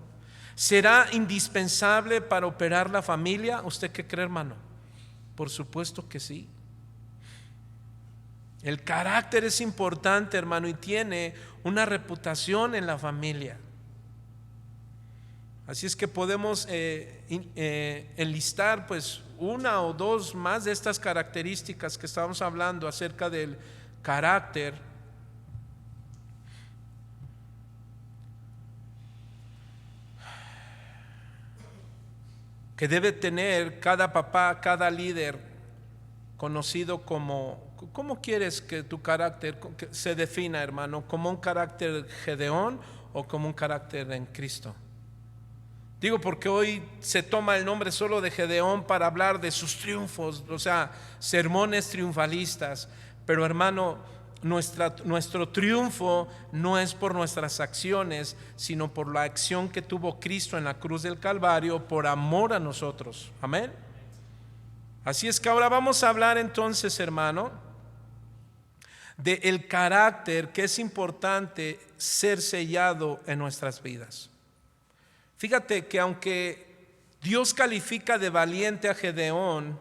¿Será indispensable para operar la familia? ¿Usted qué cree, hermano? Por supuesto que sí. El carácter es importante, hermano, y tiene una reputación en la familia. Así es que podemos enlistar pues una o dos más de estas características que estábamos hablando acerca del carácter. Que debe tener cada papá, cada líder conocido como, ¿cómo quieres que tu carácter se defina, hermano? ¿Como un carácter Gedeón o como un carácter en Cristo? Digo porque hoy se toma el nombre solo de Gedeón para hablar de sus triunfos, o sea, sermones triunfalistas. Pero, hermano, nuestro triunfo no es por nuestras acciones, sino por la acción que tuvo Cristo en la cruz del Calvario por amor a nosotros. Amén. Así es que ahora vamos a hablar entonces, hermano, de el carácter que es importante ser sellado en nuestras vidas. Fíjate que aunque Dios califica de valiente a Gedeón,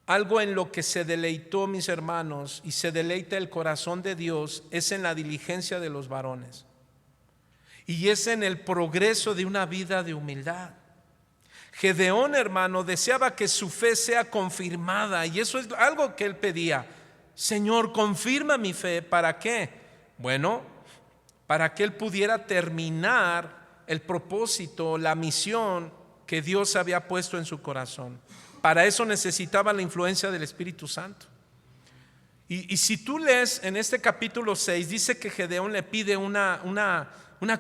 algo en lo que se deleitó, mis hermanos, y se deleita el corazón de Dios, es en la diligencia de los varones. Y es en el progreso de una vida de humildad. Gedeón, hermano, deseaba que su fe sea confirmada, y eso es algo que él pedía. Señor, confirma mi fe. ¿Para qué? Bueno, para que él pudiera terminar el propósito, la misión que Dios había puesto en su corazón. Para eso necesitaba la influencia del Espíritu Santo. Y si tú lees en este capítulo 6, dice que Gedeón le pide una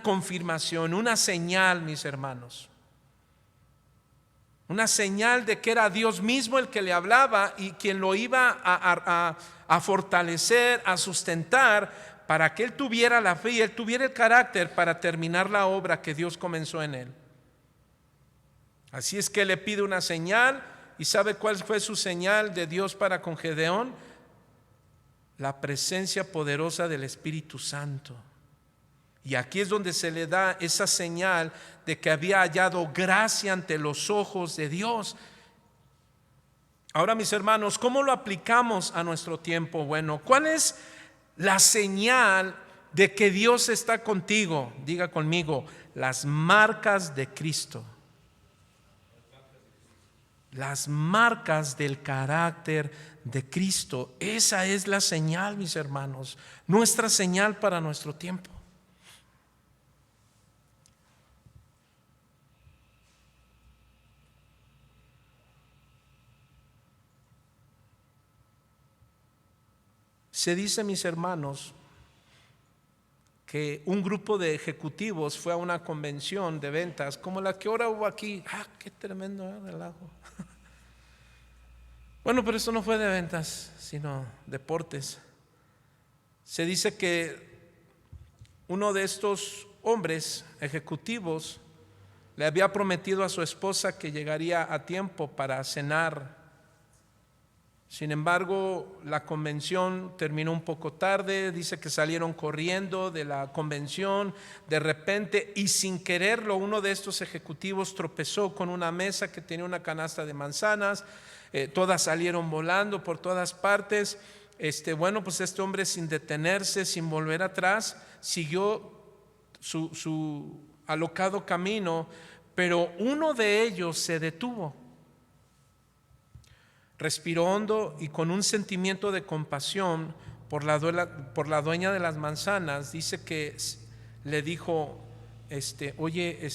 confirmación, una señal, mis hermanos. Una señal de que era Dios mismo el que le hablaba y quien lo iba a fortalecer, a sustentar, para que él tuviera la fe y él tuviera el carácter para terminar la obra que Dios comenzó en él. Así es que le pide una señal. ¿Y sabe cuál fue su señal de Dios para con Gedeón? La presencia poderosa del Espíritu Santo. Y aquí es donde se le da esa señal de que había hallado gracia ante los ojos de Dios. Ahora, mis hermanos, ¿cómo lo aplicamos a nuestro tiempo? Bueno, ¿cuál es la señal de que Dios está contigo? Diga conmigo, las marcas de Cristo. Las marcas del carácter de Cristo. Esa es la señal, mis hermanos, nuestra señal para nuestro tiempo. Se dice, mis hermanos, que un grupo de ejecutivos fue a una convención de ventas como la que ahora hubo aquí. Qué tremendo relajo. Bueno, pero eso no fue de ventas, sino deportes. Se dice que uno de estos hombres ejecutivos le había prometido a su esposa que llegaría a tiempo para cenar. Sin embargo, la convención terminó un poco tarde. Dice que salieron corriendo de la convención de repente y sin quererlo uno de estos ejecutivos tropezó con una mesa que tenía una canasta de manzanas. Todas salieron volando por todas partes. Bueno, pues este hombre, sin detenerse, sin volver atrás, siguió su alocado camino, pero uno de ellos se detuvo. Respiró hondo y con un sentimiento de compasión por la dueña de las manzanas, dice que le dijo, oye,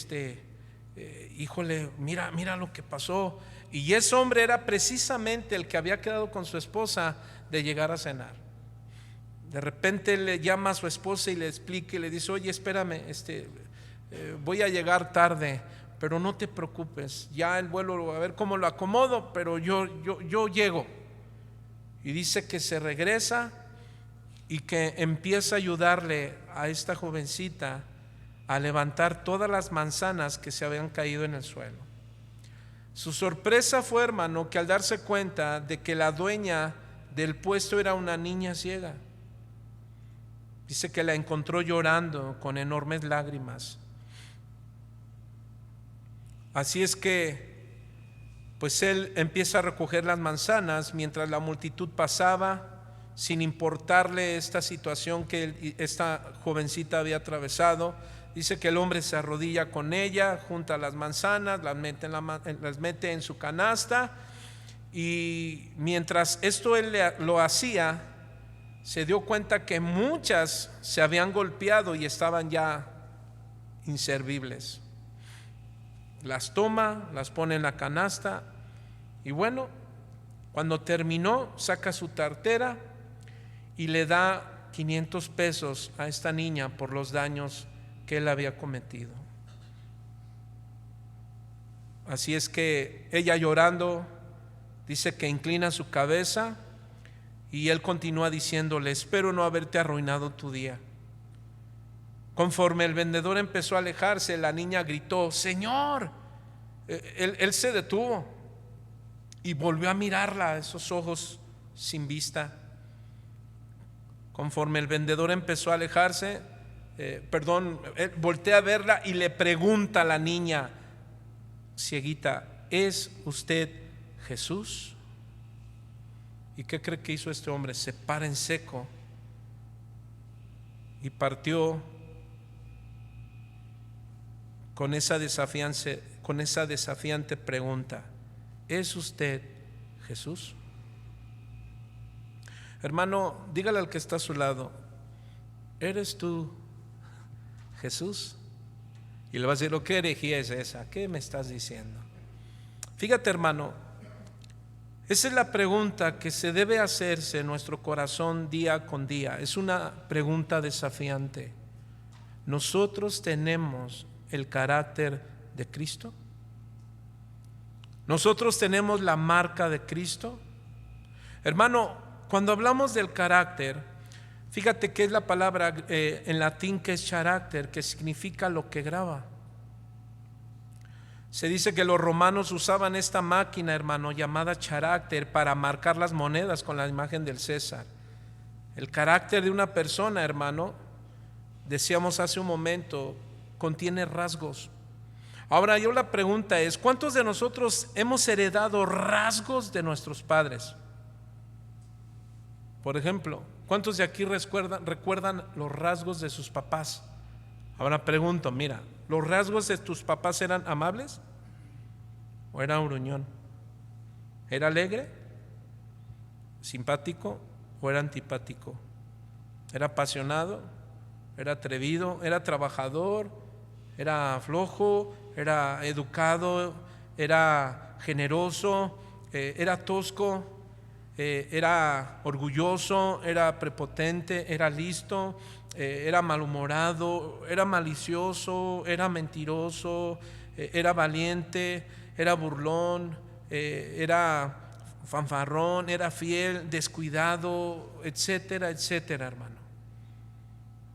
híjole, mira lo que pasó. Y ese hombre era precisamente el que había quedado con su esposa de llegar a cenar. De repente le llama a su esposa y le explica y le dice, oye, espérame, voy a llegar tarde, pero no te preocupes, ya el vuelo a ver cómo lo acomodo, pero yo llego. Y dice que se regresa y que empieza a ayudarle a esta jovencita a levantar todas las manzanas que se habían caído en el suelo. Su sorpresa fue, hermano, que al darse cuenta de que la dueña del puesto era una niña ciega, dice que la encontró llorando con enormes lágrimas. Así es que pues él empieza a recoger las manzanas mientras la multitud pasaba, sin importarle esta situación que esta jovencita había atravesado. Dice que el hombre se arrodilla con ella, junta las manzanas, las mete en su canasta, y mientras esto él lo hacía, se dio cuenta que muchas se habían golpeado y estaban ya inservibles. Las toma, las pone en la canasta, y bueno, cuando terminó, saca su tartera y le da 500 pesos a esta niña por los daños que él había cometido. Así es que ella, llorando, dice que inclina su cabeza, y él continúa diciéndole: espero no haberte arruinado tu día. Conforme el vendedor empezó a alejarse, la niña gritó: Señor. Él se detuvo y volvió a mirarla, esos ojos sin vista. Conforme el vendedor empezó a alejarse, él voltea a verla y le pregunta a la niña cieguita: ¿es usted Jesús? ¿Y qué cree que hizo este hombre? Se para en seco y partió con esa desafiante pregunta: ¿es usted Jesús? Hermano, dígale al que está a su lado: ¿eres tú Jesús? Y le va a decir: ¿qué herejía es esa? ¿Qué me estás diciendo? Fíjate, hermano, esa es la pregunta que se debe hacerse en nuestro corazón día con día. Es una pregunta desafiante. ¿Nosotros tenemos el carácter de Cristo? ¿Nosotros tenemos la marca de Cristo? Hermano, cuando hablamos del carácter, fíjate que es la palabra en latín que es carácter, que significa lo que graba. Se dice que los romanos usaban esta máquina, hermano, llamada carácter, para marcar las monedas con la imagen del César. El carácter de una persona, hermano, decíamos hace un momento, contiene rasgos. Ahora la pregunta es: ¿cuántos de nosotros hemos heredado rasgos de nuestros padres? Por ejemplo, ¿cuántos de aquí recuerdan los rasgos de sus papás? Ahora pregunto, mira, ¿los rasgos de tus papás eran amables o era gruñón? ¿Era alegre, simpático o era antipático? ¿Era apasionado, era atrevido, era trabajador, era flojo, era educado, era generoso, era tosco, era orgulloso, era prepotente, era listo, era malhumorado, era malicioso, era mentiroso, era valiente, era burlón, era fanfarrón, era fiel, descuidado, etcétera, etcétera, hermano?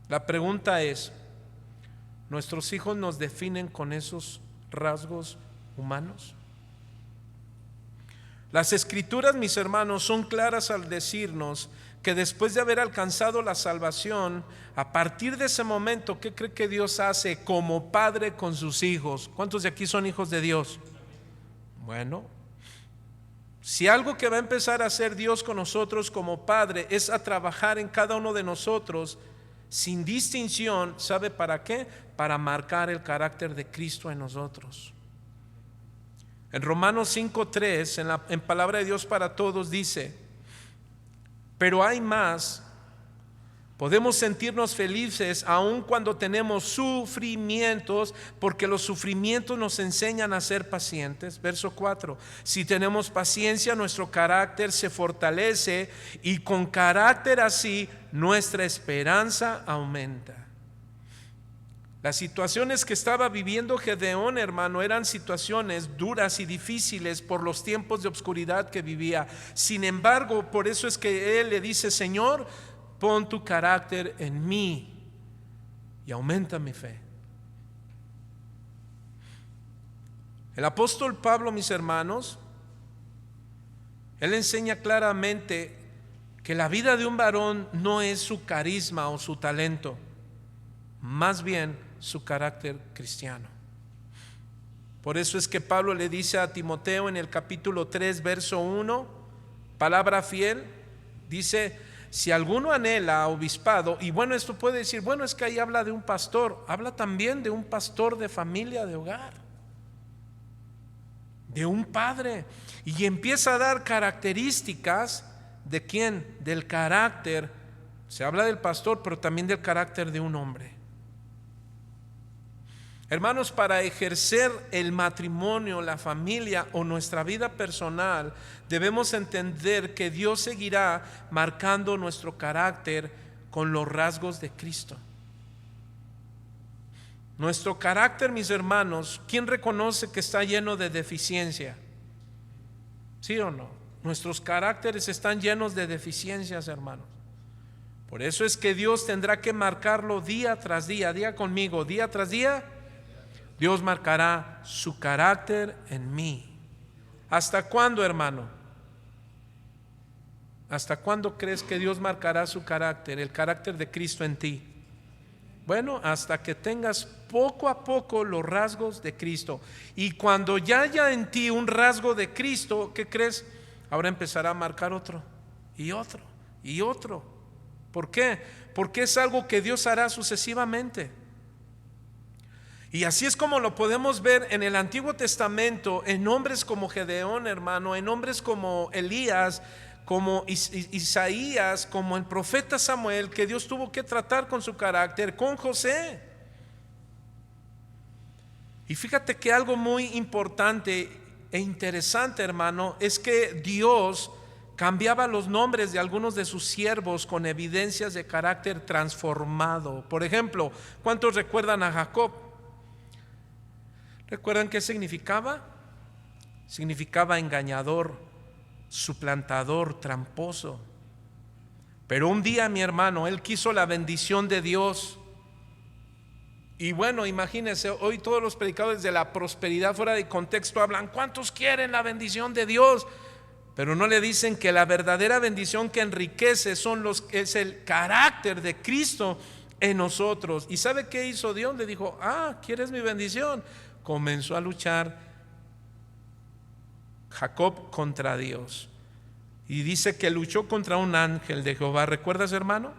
La pregunta es: ¿nuestros hijos nos definen con esos rasgos humanos? Las Escrituras, mis hermanos, son claras al decirnos que después de haber alcanzado la salvación, a partir de ese momento, ¿qué cree que Dios hace como padre con sus hijos? ¿Cuántos de aquí son hijos de Dios? Bueno, si algo que va a empezar a hacer Dios con nosotros como padre es a trabajar en cada uno de nosotros sin distinción, ¿sabe para qué? Para marcar el carácter de Cristo en nosotros. En Romanos 5:3, en Palabra de Dios para Todos, dice: pero hay más. Podemos sentirnos felices aun cuando tenemos sufrimientos, porque los sufrimientos nos enseñan a ser pacientes. Verso 4: si tenemos paciencia, nuestro carácter se fortalece, y con carácter así nuestra esperanza aumenta. Las situaciones que estaba viviendo Gedeón, hermano, eran situaciones duras y difíciles por los tiempos de oscuridad que vivía. Sin embargo, por eso es que él le dice: Señor, pon tu carácter en mí y aumenta mi fe. El apóstol Pablo, mis hermanos, él enseña claramente que la vida de un varón no es su carisma o su talento, más bien su carácter cristiano. Por eso es que Pablo le dice a Timoteo en el capítulo 3, verso 1, palabra fiel, dice: si alguno anhela obispado, y bueno, esto puede decir, bueno, es que ahí habla de un pastor, habla también de un pastor de familia, de hogar, de un padre, y empieza a dar características de quién, del carácter. Se habla del pastor, pero también del carácter de un hombre. Hermanos, para ejercer el matrimonio, la familia o nuestra vida personal, debemos entender que Dios seguirá marcando nuestro carácter con los rasgos de Cristo. Nuestro carácter, mis hermanos, ¿quién reconoce que está lleno de deficiencia? ¿Sí o no? Nuestros caracteres están llenos de deficiencias, hermanos. Por eso es que Dios tendrá que marcarlo día tras día. Diga conmigo, día tras día, Dios marcará su carácter en mí. ¿Hasta cuándo, hermano? ¿Hasta cuándo crees que Dios marcará su carácter, el carácter de Cristo en ti? Bueno, hasta que tengas poco a poco los rasgos de Cristo. Y cuando ya haya en ti un rasgo de Cristo, ¿qué crees? Ahora empezará a marcar otro y otro y otro. ¿Por qué? Porque es algo que Dios hará sucesivamente. Y así es como lo podemos ver en el Antiguo Testamento, en hombres como Gedeón, hermano, en hombres como Elías, como Isaías, como el profeta Samuel, que Dios tuvo que tratar con su carácter, con José. Y fíjate que algo muy importante e interesante, hermano, es que Dios cambiaba los nombres de algunos de sus siervos con evidencias de carácter transformado. Por ejemplo, ¿cuántos recuerdan a Jacob? ¿Recuerdan qué significaba? Significaba engañador, suplantador, tramposo. Pero un día, mi hermano, él quiso la bendición de Dios. Y bueno, imagínense, hoy todos los predicadores de la prosperidad fuera de contexto hablan, ¿cuántos quieren la bendición de Dios? Pero no le dicen que la verdadera bendición que enriquece es el carácter de Cristo en nosotros. ¿Y sabe qué hizo Dios? Le dijo, ¿quieres mi bendición? Comenzó a luchar Jacob contra Dios. Y dice que luchó contra un ángel de Jehová. ¿Recuerdas, hermano?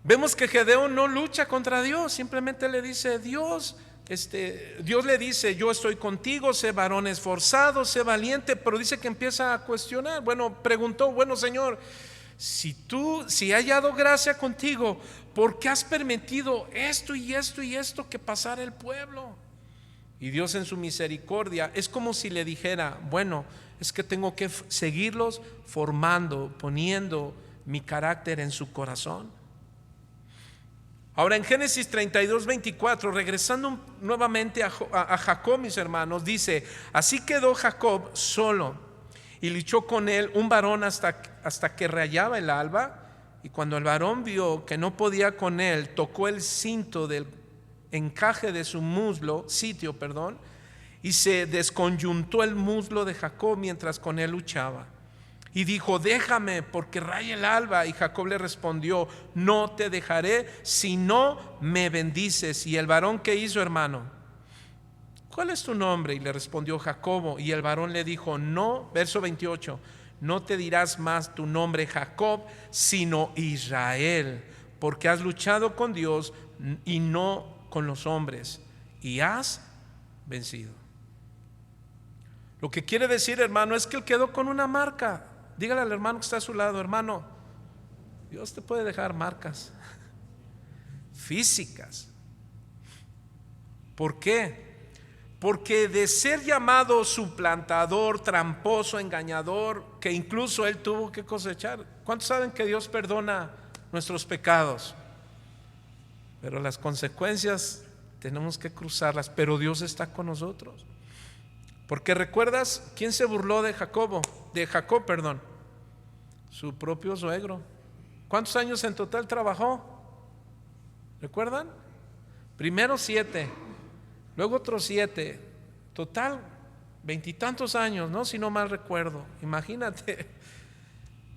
Vemos que Gedeón no lucha contra Dios, simplemente le dice, Dios le dice, yo estoy contigo, sé varón esforzado, sé valiente, pero dice que empieza a cuestionar. Bueno, preguntó, bueno, Señor, si he hallado gracia contigo, ¿por qué has permitido esto y esto y esto que pasara el pueblo? Y Dios en su misericordia es como si le dijera, bueno, es que tengo que seguirlos formando, poniendo mi carácter en su corazón. Ahora en Génesis 32, 24, regresando nuevamente a Jacob, mis hermanos, dice, así quedó Jacob solo y luchó con él un varón hasta que rayaba el alba. Y cuando el varón vio que no podía con él, tocó el cinto del encaje de su sitio, y se desconyuntó el muslo de Jacob mientras con él luchaba. Y dijo, déjame porque raya el alba. Y Jacob le respondió, no te dejaré si no me bendices. Y el varón, ¿qué hizo, hermano? ¿Cuál es tu nombre? Y le respondió Jacobo. Y el varón le dijo, no, verso 28, no te dirás más tu nombre Jacob, sino Israel, porque has luchado con Dios y no con los hombres, y has vencido. Lo que quiere decir, hermano, es que él quedó con una marca. Dígale al hermano que está a su lado, hermano, Dios te puede dejar marcas físicas. ¿Por qué? Porque de ser llamado suplantador, tramposo, engañador, que incluso él tuvo que cosechar. ¿Cuántos saben que Dios perdona nuestros pecados? Pero las consecuencias tenemos que cruzarlas, pero Dios está con nosotros. Porque recuerdas, ¿quién se burló de Jacob? Su propio suegro. ¿Cuántos años en total trabajó? ¿Recuerdan? Primero 7, luego otros 7, Total, 20 y tantos años, ¿no? Si no mal recuerdo, imagínate.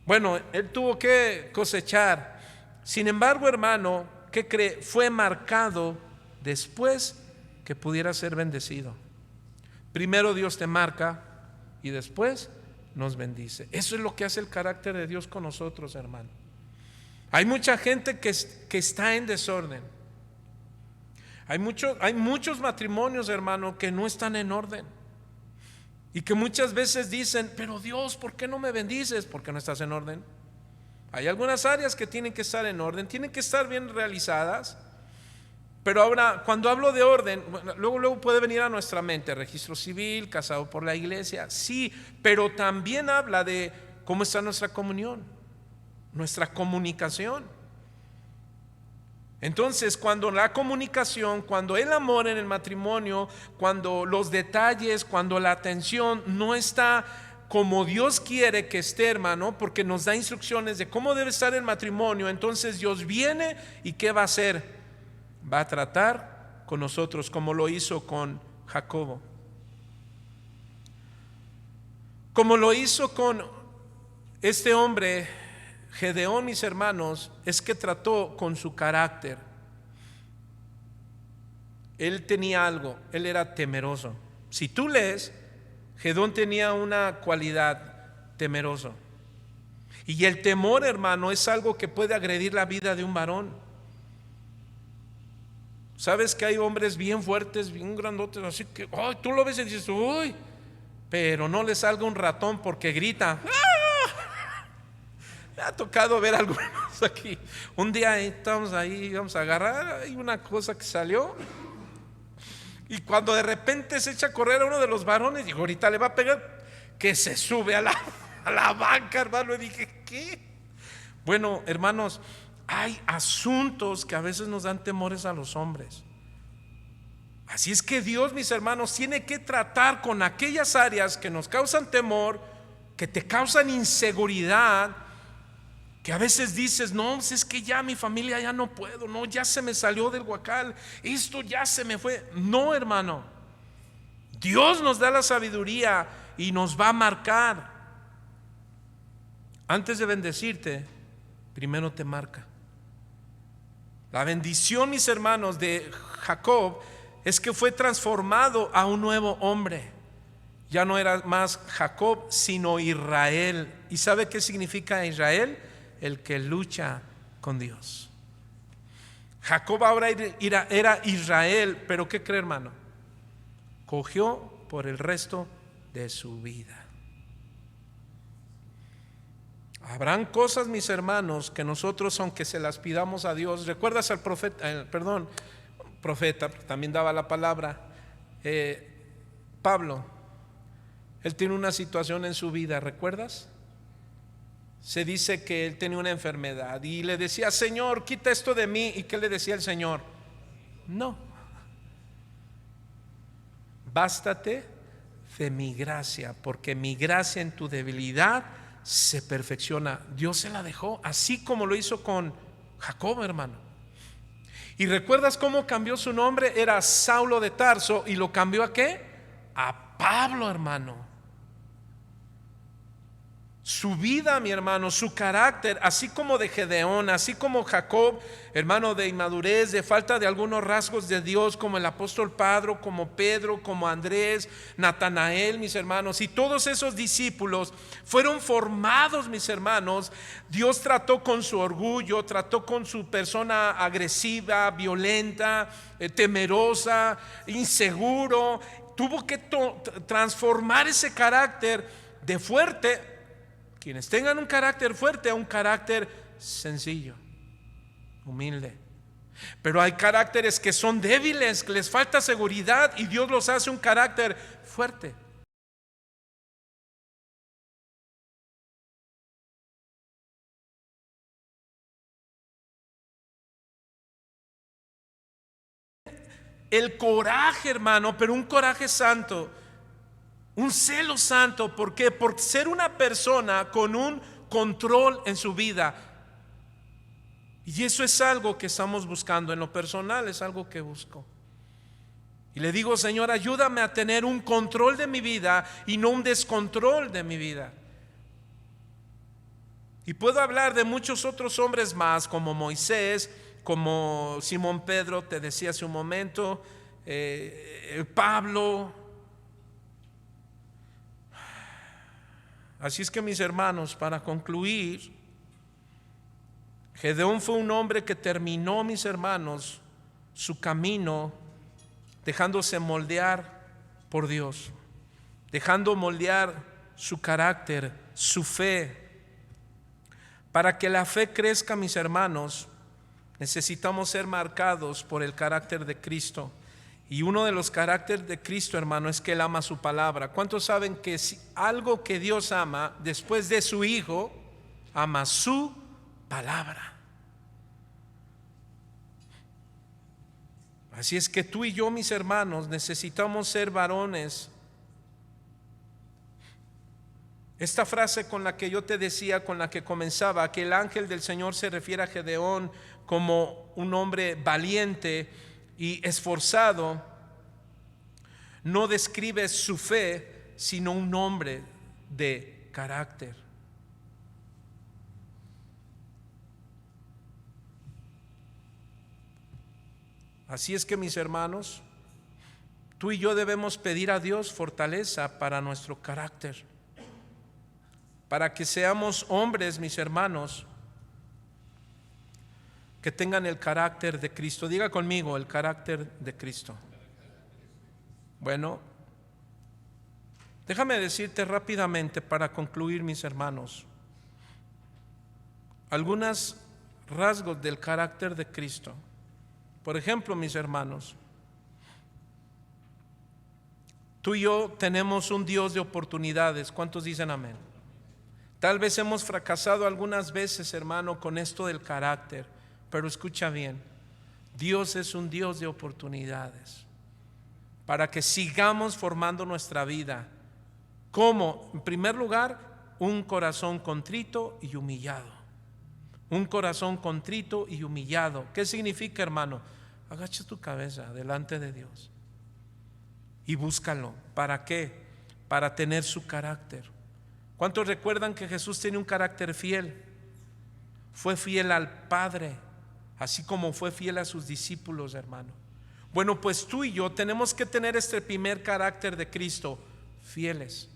Bueno, él tuvo que cosechar. Sin embargo, hermano, ¿qué cree? Fue marcado después que pudiera ser bendecido. Primero Dios te marca y después nos bendice. Eso es lo que hace el carácter de Dios con nosotros, hermano. Hay mucha gente que está en desorden. Hay muchos matrimonios, hermano, que no están en orden. Y que muchas veces dicen, pero Dios, ¿por qué no me bendices? Porque no estás en orden. Hay algunas áreas que tienen que estar en orden, tienen que estar bien realizadas. Pero ahora, cuando hablo de orden, luego puede venir a nuestra mente registro civil, casado por la iglesia, sí, pero también habla de cómo está nuestra comunión, nuestra comunicación. Entonces, cuando la comunicación, cuando el amor en el matrimonio, cuando los detalles, cuando la atención no está como Dios quiere que esté, hermano, porque nos da instrucciones de cómo debe estar el matrimonio, entonces Dios viene y ¿qué va a hacer? Va a tratar con nosotros como lo hizo con Jacobo, como lo hizo con este hombre Gedeón, mis hermanos, es que trató con su carácter. Él tenía algo, él era temeroso. Si tú lees, Gedeón tenía una cualidad, temeroso. Y el temor, hermano, es algo que puede agredir la vida de un varón. Sabes que hay hombres bien fuertes, bien grandotes, así que tú lo ves y dices, uy, pero no le salga un ratón porque grita. Me ha tocado ver algunos aquí. Un día estamos ahí, vamos a agarrar, hay una cosa que salió. Y cuando de repente se echa a correr a uno de los varones, digo, ahorita le va a pegar, que se sube a la banca, hermano. Y dije, ¿qué? Bueno, hermanos, hay asuntos que a veces nos dan temores a los hombres. Así es que Dios, mis hermanos, tiene que tratar con aquellas áreas que nos causan temor, que te causan inseguridad, que a veces dices, no, es que ya mi familia ya no puedo, no, ya se me salió del huacal, esto ya se me fue. No, hermano, Dios nos da la sabiduría y nos va a marcar. Antes de bendecirte, primero te marca. La bendición, mis hermanos, de Jacob es que fue transformado a un nuevo hombre. Ya no era más Jacob, sino Israel. ¿Y sabe qué significa Israel? El que lucha con Dios. Jacob ahora era Israel, pero ¿qué cree, hermano? Cogió por el resto de su vida. Habrán cosas, mis hermanos, que nosotros, aunque se las pidamos a Dios, ¿recuerdas al profeta, también daba la palabra, Pablo? Él tiene una situación en su vida, ¿recuerdas? Se dice que él tenía una enfermedad y le decía, Señor, quita esto de mí. ¿Y qué le decía el Señor? No, bástate de mi gracia, porque mi gracia en tu debilidad se perfecciona. Dios se la dejó, así como lo hizo con Jacob, hermano. ¿Y recuerdas cómo cambió su nombre? Era Saulo de Tarso, y lo cambió ¿a qué? A Pablo, hermano. Su vida, mi hermano, su carácter, así como de Gedeón, así como Jacob, hermano, de inmadurez, de falta de algunos rasgos de Dios, como el apóstol Pedro, como Andrés, Natanael, mis hermanos, y todos esos discípulos fueron formados, mis hermanos. Dios trató con su orgullo, trató con su persona agresiva, violenta, temerosa, inseguro. Tuvo que transformar ese carácter de fuerte. Quienes tengan un carácter fuerte a un carácter sencillo, humilde. Pero hay caracteres que son débiles, que les falta seguridad, y Dios los hace un carácter fuerte. El coraje, hermano, pero un coraje santo. Un celo santo. ¿Por qué? Por ser una persona con un control en su vida. Y eso es algo que estamos buscando. En lo personal es algo que busco. Y le digo: Señor, ayúdame a tener un control de mi vida y no un descontrol de mi vida. Y puedo hablar de muchos otros hombres más, como Moisés, como Simón Pedro, te decía hace un momento, Pablo. Así es que, mis hermanos, para concluir, Gedeón fue un hombre que terminó, mis hermanos, su camino dejándose moldear por Dios, dejando moldear su carácter, su fe. Para que la fe crezca, mis hermanos, necesitamos ser marcados por el carácter de Cristo. Y uno de los caracteres de Cristo, hermano, es que Él ama su palabra. ¿Cuántos saben que si algo que Dios ama después de su Hijo, ama su palabra? Así es que tú y yo, mis hermanos, necesitamos ser varones. Esta frase con la que yo te decía, con la que comenzaba, que el ángel del Señor se refiere a Gedeón como un hombre valiente y esforzado, no describe su fe, sino un hombre de carácter. Así es que, mis hermanos, tú y yo debemos pedir a Dios fortaleza para nuestro carácter, para que seamos hombres, mis hermanos, que tengan el carácter de Cristo. Diga conmigo: el carácter de Cristo. Bueno, déjame decirte rápidamente para concluir, mis hermanos, algunos rasgos del carácter de Cristo. Por ejemplo, mis hermanos, tú y yo tenemos un Dios de oportunidades. ¿Cuántos dicen amén? Tal vez hemos fracasado algunas veces, hermano, con esto del carácter, pero escucha bien: Dios es un Dios de oportunidades para que sigamos formando nuestra vida. ¿Cómo? En primer lugar, un corazón contrito y humillado. Un corazón contrito y humillado. ¿Qué significa, hermano? Agacha tu cabeza delante de Dios y búscalo. ¿Para qué? Para tener su carácter. ¿Cuántos recuerdan que Jesús tenía un carácter fiel? Fue fiel al Padre, así como fue fiel a sus discípulos, hermano. Bueno, pues tú y yo tenemos que tener este primer carácter de Cristo: fieles.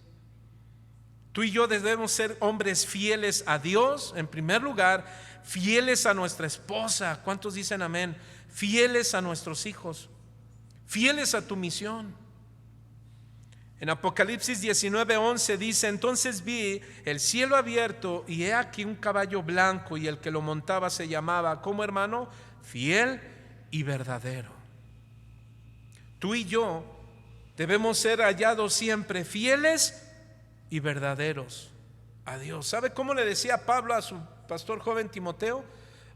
Tú y yo debemos ser hombres fieles a Dios, en primer lugar, fieles a nuestra esposa. ¿Cuántos dicen amén? Fieles a nuestros hijos, fieles a tu misión. En Apocalipsis 19:11 dice: entonces vi el cielo abierto y he aquí un caballo blanco, y el que lo montaba se llamaba, ¿cómo, hermano? Fiel y verdadero. Tú y yo debemos ser hallados siempre fieles y verdaderos a Dios. ¿Sabe cómo le decía Pablo a su pastor joven Timoteo?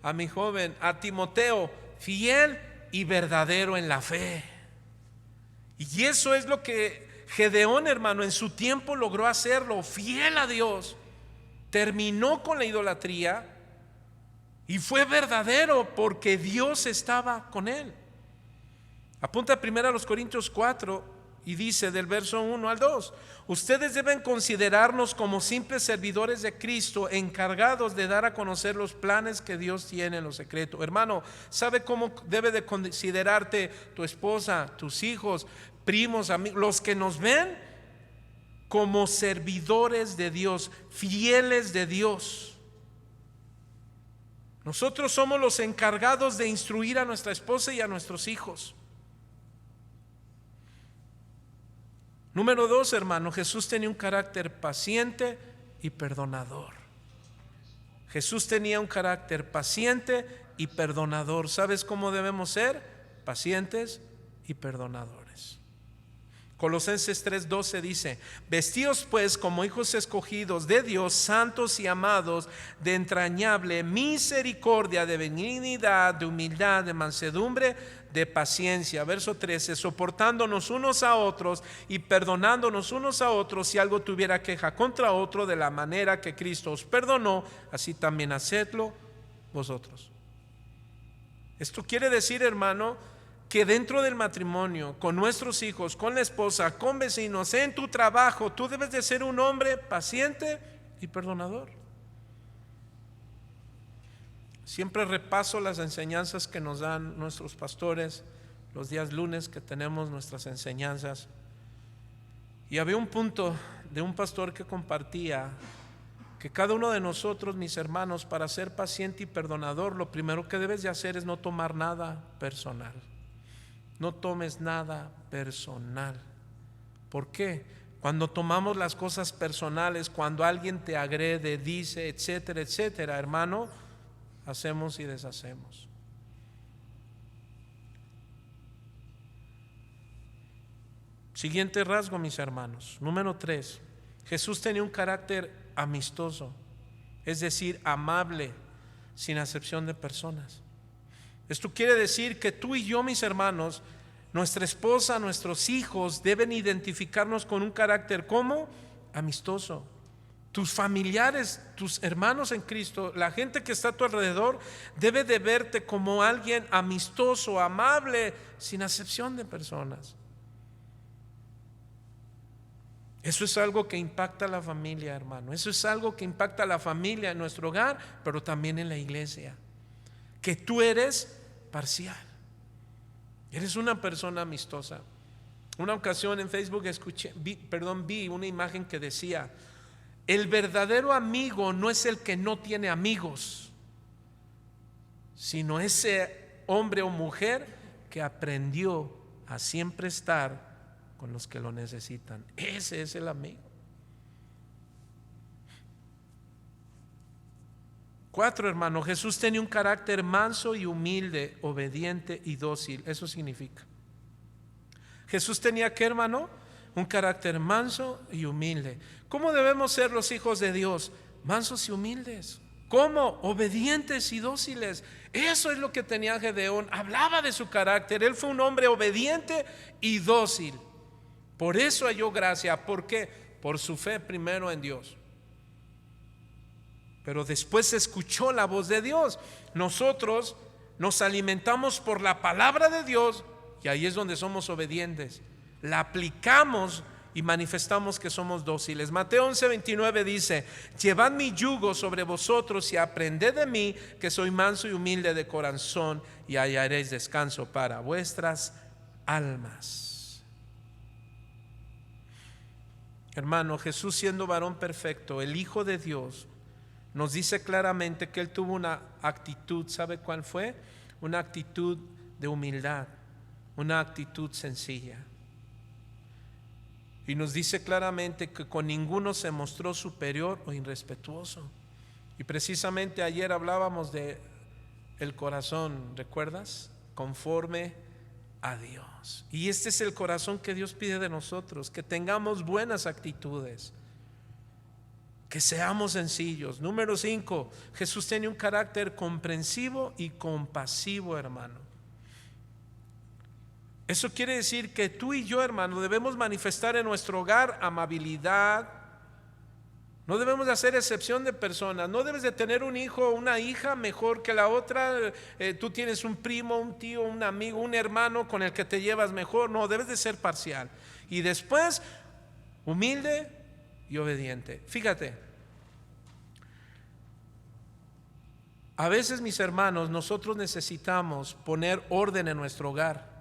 A mi joven, a Timoteo: fiel y verdadero en la fe. Y eso es lo que Gedeón, hermano, en su tiempo logró hacerlo, fiel a Dios. Terminó con la idolatría y fue verdadero porque Dios estaba con él. Apunta primero a los Corintios 4 y dice, del verso 1 al 2: ustedes deben considerarnos como simples servidores de Cristo, encargados de dar a conocer los planes que Dios tiene en lo secreto. Hermano, ¿sabe cómo debe de considerarte tu esposa, tus hijos, primos, amigos, los que nos ven? Como servidores de Dios, fieles de Dios. Nosotros somos los encargados de instruir a nuestra esposa y a nuestros hijos. Número 2, hermano, Jesús tenía un carácter paciente y perdonador. Jesús tenía un carácter paciente y perdonador. ¿Sabes cómo debemos ser? Pacientes y perdonadores. Colosenses 3:12 dice: vestíos pues como hijos escogidos de Dios, santos y amados, de entrañable misericordia, de benignidad, de humildad, de mansedumbre, de paciencia. Verso 13: soportándonos unos a otros y perdonándonos unos a otros si algo tuviera queja contra otro, de la manera que Cristo os perdonó, así también hacedlo vosotros. Esto quiere decir, hermano, que dentro del matrimonio, con nuestros hijos, con la esposa, con vecinos, en tu trabajo, tú debes de ser un hombre paciente y perdonador. Siempre repaso las enseñanzas que nos dan nuestros pastores los días lunes que tenemos nuestras enseñanzas. Y había un punto de un pastor que compartía que cada uno de nosotros, mis hermanos, para ser paciente y perdonador, lo primero que debes de hacer es no tomar nada personal. No tomes nada personal. ¿Por qué? Cuando tomamos las cosas personales, cuando alguien te agrede, dice, etcétera, etcétera, hermano, hacemos y deshacemos. Siguiente rasgo, mis hermanos. Número 3. Jesús tenía un carácter amistoso, es decir, amable, sin acepción de personas. Esto quiere decir que tú y yo, mis hermanos, nuestra esposa, nuestros hijos deben identificarnos con un carácter como amistoso. Tus familiares, tus hermanos en Cristo, la gente que está a tu alrededor debe de verte como alguien amistoso, amable, sin acepción de personas. Eso es algo que impacta a la familia, hermano. Eso es algo que impacta a la familia en nuestro hogar, pero también en la iglesia. Que tú eres parcial. Eres una persona amistosa. Una ocasión en Facebook vi una imagen que decía: el verdadero amigo no es el que no tiene amigos, sino ese hombre o mujer que aprendió a siempre estar con los que lo necesitan. Ese es el amigo. 4, hermano, Jesús tenía un carácter manso y humilde, obediente y dócil. Eso significa. Jesús tenía, ¿qué, hermano? Un carácter manso y humilde. ¿Cómo debemos ser los hijos de Dios? Mansos y humildes. ¿Cómo? Obedientes y dóciles. Eso es lo que tenía Gedeón. Hablaba de su carácter. Él fue un hombre obediente y dócil. Por eso halló gracia. ¿Por qué? Por su fe primero en Dios. Pero después escuchó la voz de Dios. Nosotros nos alimentamos por la palabra de Dios y ahí es donde somos obedientes. La aplicamos y manifestamos que somos dóciles. Mateo 11:29 dice: llevad mi yugo sobre vosotros y aprended de mí, que soy manso y humilde de corazón, y hallaréis descanso para vuestras almas. Hermano, Jesús, siendo varón perfecto, el Hijo de Dios, nos dice claramente que Él tuvo una actitud. ¿Sabe cuál fue? Una actitud de humildad, una actitud sencilla. Y nos dice claramente que con ninguno se mostró superior o irrespetuoso. Y precisamente ayer hablábamos de el corazón, ¿recuerdas? Conforme a Dios. Y este es el corazón que Dios pide de nosotros, que tengamos buenas actitudes, que seamos sencillos. Número 5, Jesús tenía un carácter comprensivo y compasivo, hermano. Eso quiere decir que tú y yo, hermano, debemos manifestar en nuestro hogar amabilidad. No debemos de hacer excepción de personas. No debes de tener un hijo o una hija mejor que la otra. Tú tienes un primo, un tío, un amigo, un hermano con el que te llevas mejor. No, debes de ser parcial. Y después, humilde y obediente. Fíjate, a veces, mis hermanos, nosotros necesitamos poner orden en nuestro hogar.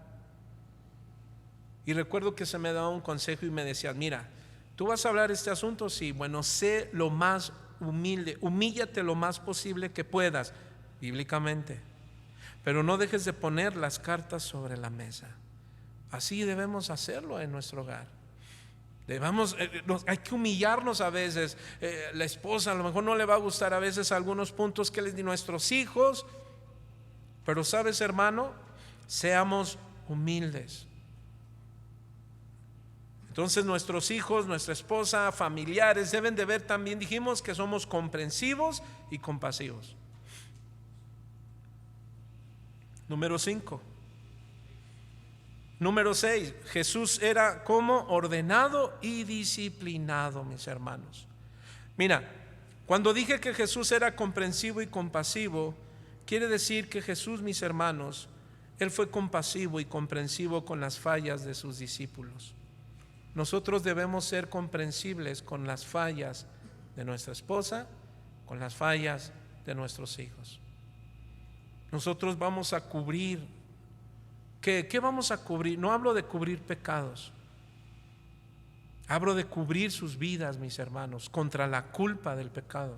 Y recuerdo que se me daba un consejo y me decía: mira, ¿tú vas a hablar este asunto? Sí. Bueno, sé lo más humilde, humíllate lo más posible que puedas, bíblicamente, pero no dejes de poner las cartas sobre la mesa. Así debemos hacerlo en nuestro hogar. Hay que humillarnos a veces. La esposa a lo mejor no le va a gustar a veces algunos puntos que les di nuestros hijos, pero sabes, hermano, seamos humildes. Entonces nuestros hijos, nuestra esposa, familiares deben de ver también, dijimos, que somos comprensivos y compasivos. Número 5. Número 6, Jesús era como ordenado y disciplinado, mis hermanos. Mira, cuando dije que Jesús era comprensivo y compasivo, quiere decir que Jesús, mis hermanos, Él fue compasivo y comprensivo con las fallas de sus discípulos. Nosotros debemos ser comprensibles con las fallas de nuestra esposa, con las fallas de nuestros hijos. Nosotros vamos a cubrir. ¿Qué vamos a cubrir? No hablo de cubrir pecados. Hablo de cubrir sus vidas, mis hermanos, contra la culpa del pecado.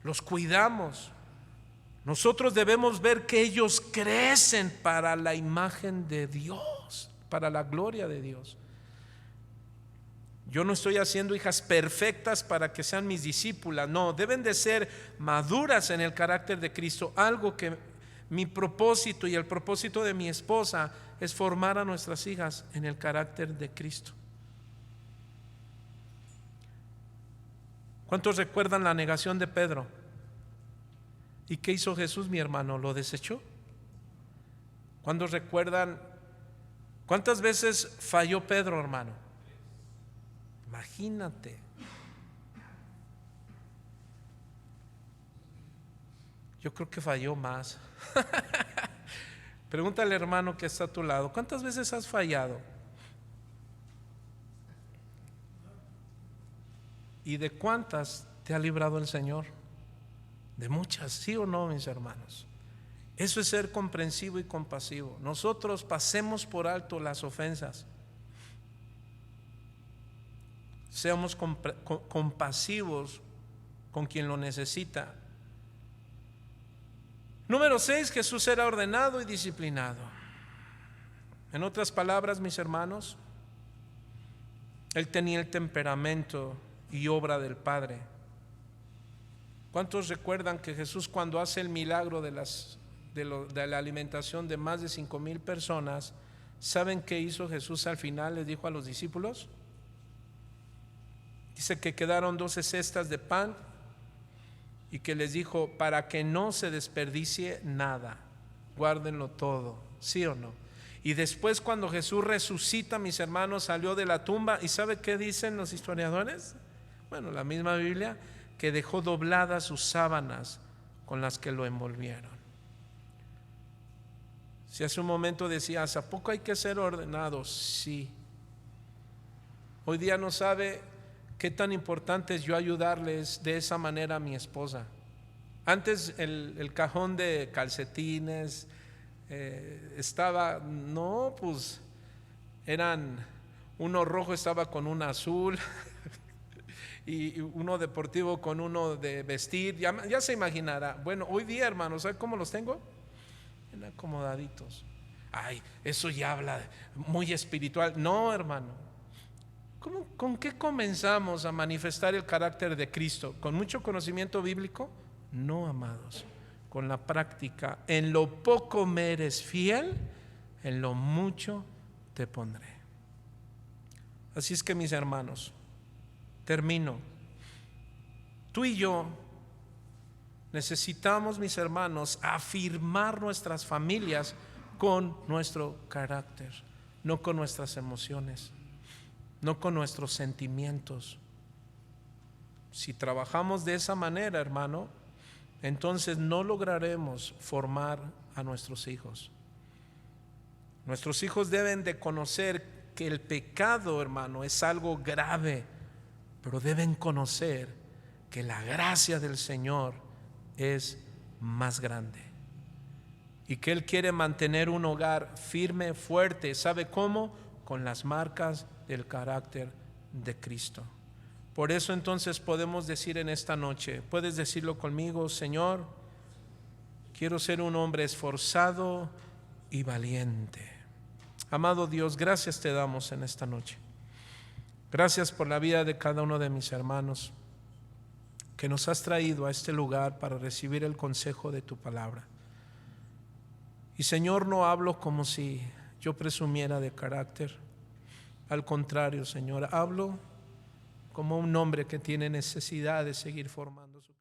Los cuidamos. Nosotros debemos ver que ellos crecen para la imagen de Dios, para la gloria de Dios. Yo no estoy haciendo hijas perfectas para que sean mis discípulas. No, deben de ser maduras en el carácter de Cristo. Algo que mi propósito y el propósito de mi esposa es formar a nuestras hijas en el carácter de Cristo. ¿Cuántos recuerdan la negación de Pedro? ¿Y qué hizo Jesús, mi hermano? ¿Lo desechó? ¿Cuántos recuerdan cuántas veces falló Pedro, hermano? Imagínate. Yo creo que falló más. Pregúntale, hermano, que está a tu lado, ¿cuántas veces has fallado? ¿Y de cuántas te ha librado el Señor? De muchas, ¿sí o no, mis hermanos? Eso es ser comprensivo y compasivo. Nosotros pasemos por alto las ofensas. Seamos compasivos con quien lo necesita. Número 6, Jesús era ordenado y disciplinado. En otras palabras, mis hermanos, Él tenía el temperamento y obra del Padre. ¿Cuántos recuerdan que Jesús, cuando hace el milagro de la alimentación de más de 5,000 personas, ¿saben qué hizo Jesús al final? Les dijo a los discípulos. Dice que quedaron 12 cestas de pan y que les dijo: para que no se desperdicie nada, guárdenlo todo, ¿sí o no? Y después, cuando Jesús resucita, mis hermanos, salió de la tumba, ¿y sabe qué dicen los historiadores? Bueno, la misma Biblia, que dejó dobladas sus sábanas con las que lo envolvieron. Si hace un momento decías, ¿a poco hay que ser ordenados? Sí. Hoy día no sabe qué tan importante es yo ayudarles de esa manera a mi esposa. Antes el cajón de calcetines estaba, no, pues eran, uno rojo estaba con un azul y uno deportivo con uno de vestir, ya se imaginará. Bueno, hoy día, hermanos, ¿sabe cómo los tengo? En acomodaditos. Ay, eso ya habla muy espiritual. No, hermano. ¿Con qué comenzamos a manifestar el carácter de Cristo? ¿Con mucho conocimiento bíblico? No, amados. Con la práctica. En lo poco me eres fiel, en lo mucho te pondré. Así es que, mis hermanos, termino. Tú y yo necesitamos, mis hermanos, afirmar nuestras familias con nuestro carácter, no con nuestras emociones, no con nuestros sentimientos. Si trabajamos de esa manera, hermano, entonces no lograremos formar a nuestros hijos. Nuestros hijos deben de conocer que el pecado, hermano, es algo grave, pero deben conocer que la gracia del Señor es más grande y que Él quiere mantener un hogar firme, fuerte. ¿Sabe cómo? Con las marcas del carácter de Cristo. Por eso entonces podemos decir en esta noche, puedes decirlo conmigo: Señor, quiero ser un hombre esforzado y valiente. Amado Dios, gracias te damos en esta noche. Gracias por la vida de cada uno de mis hermanos que nos has traído a este lugar para recibir el consejo de tu palabra. Y Señor, no hablo como si yo presumiera de carácter. Al contrario, Señor, hablo como un hombre que tiene necesidad de seguir formando su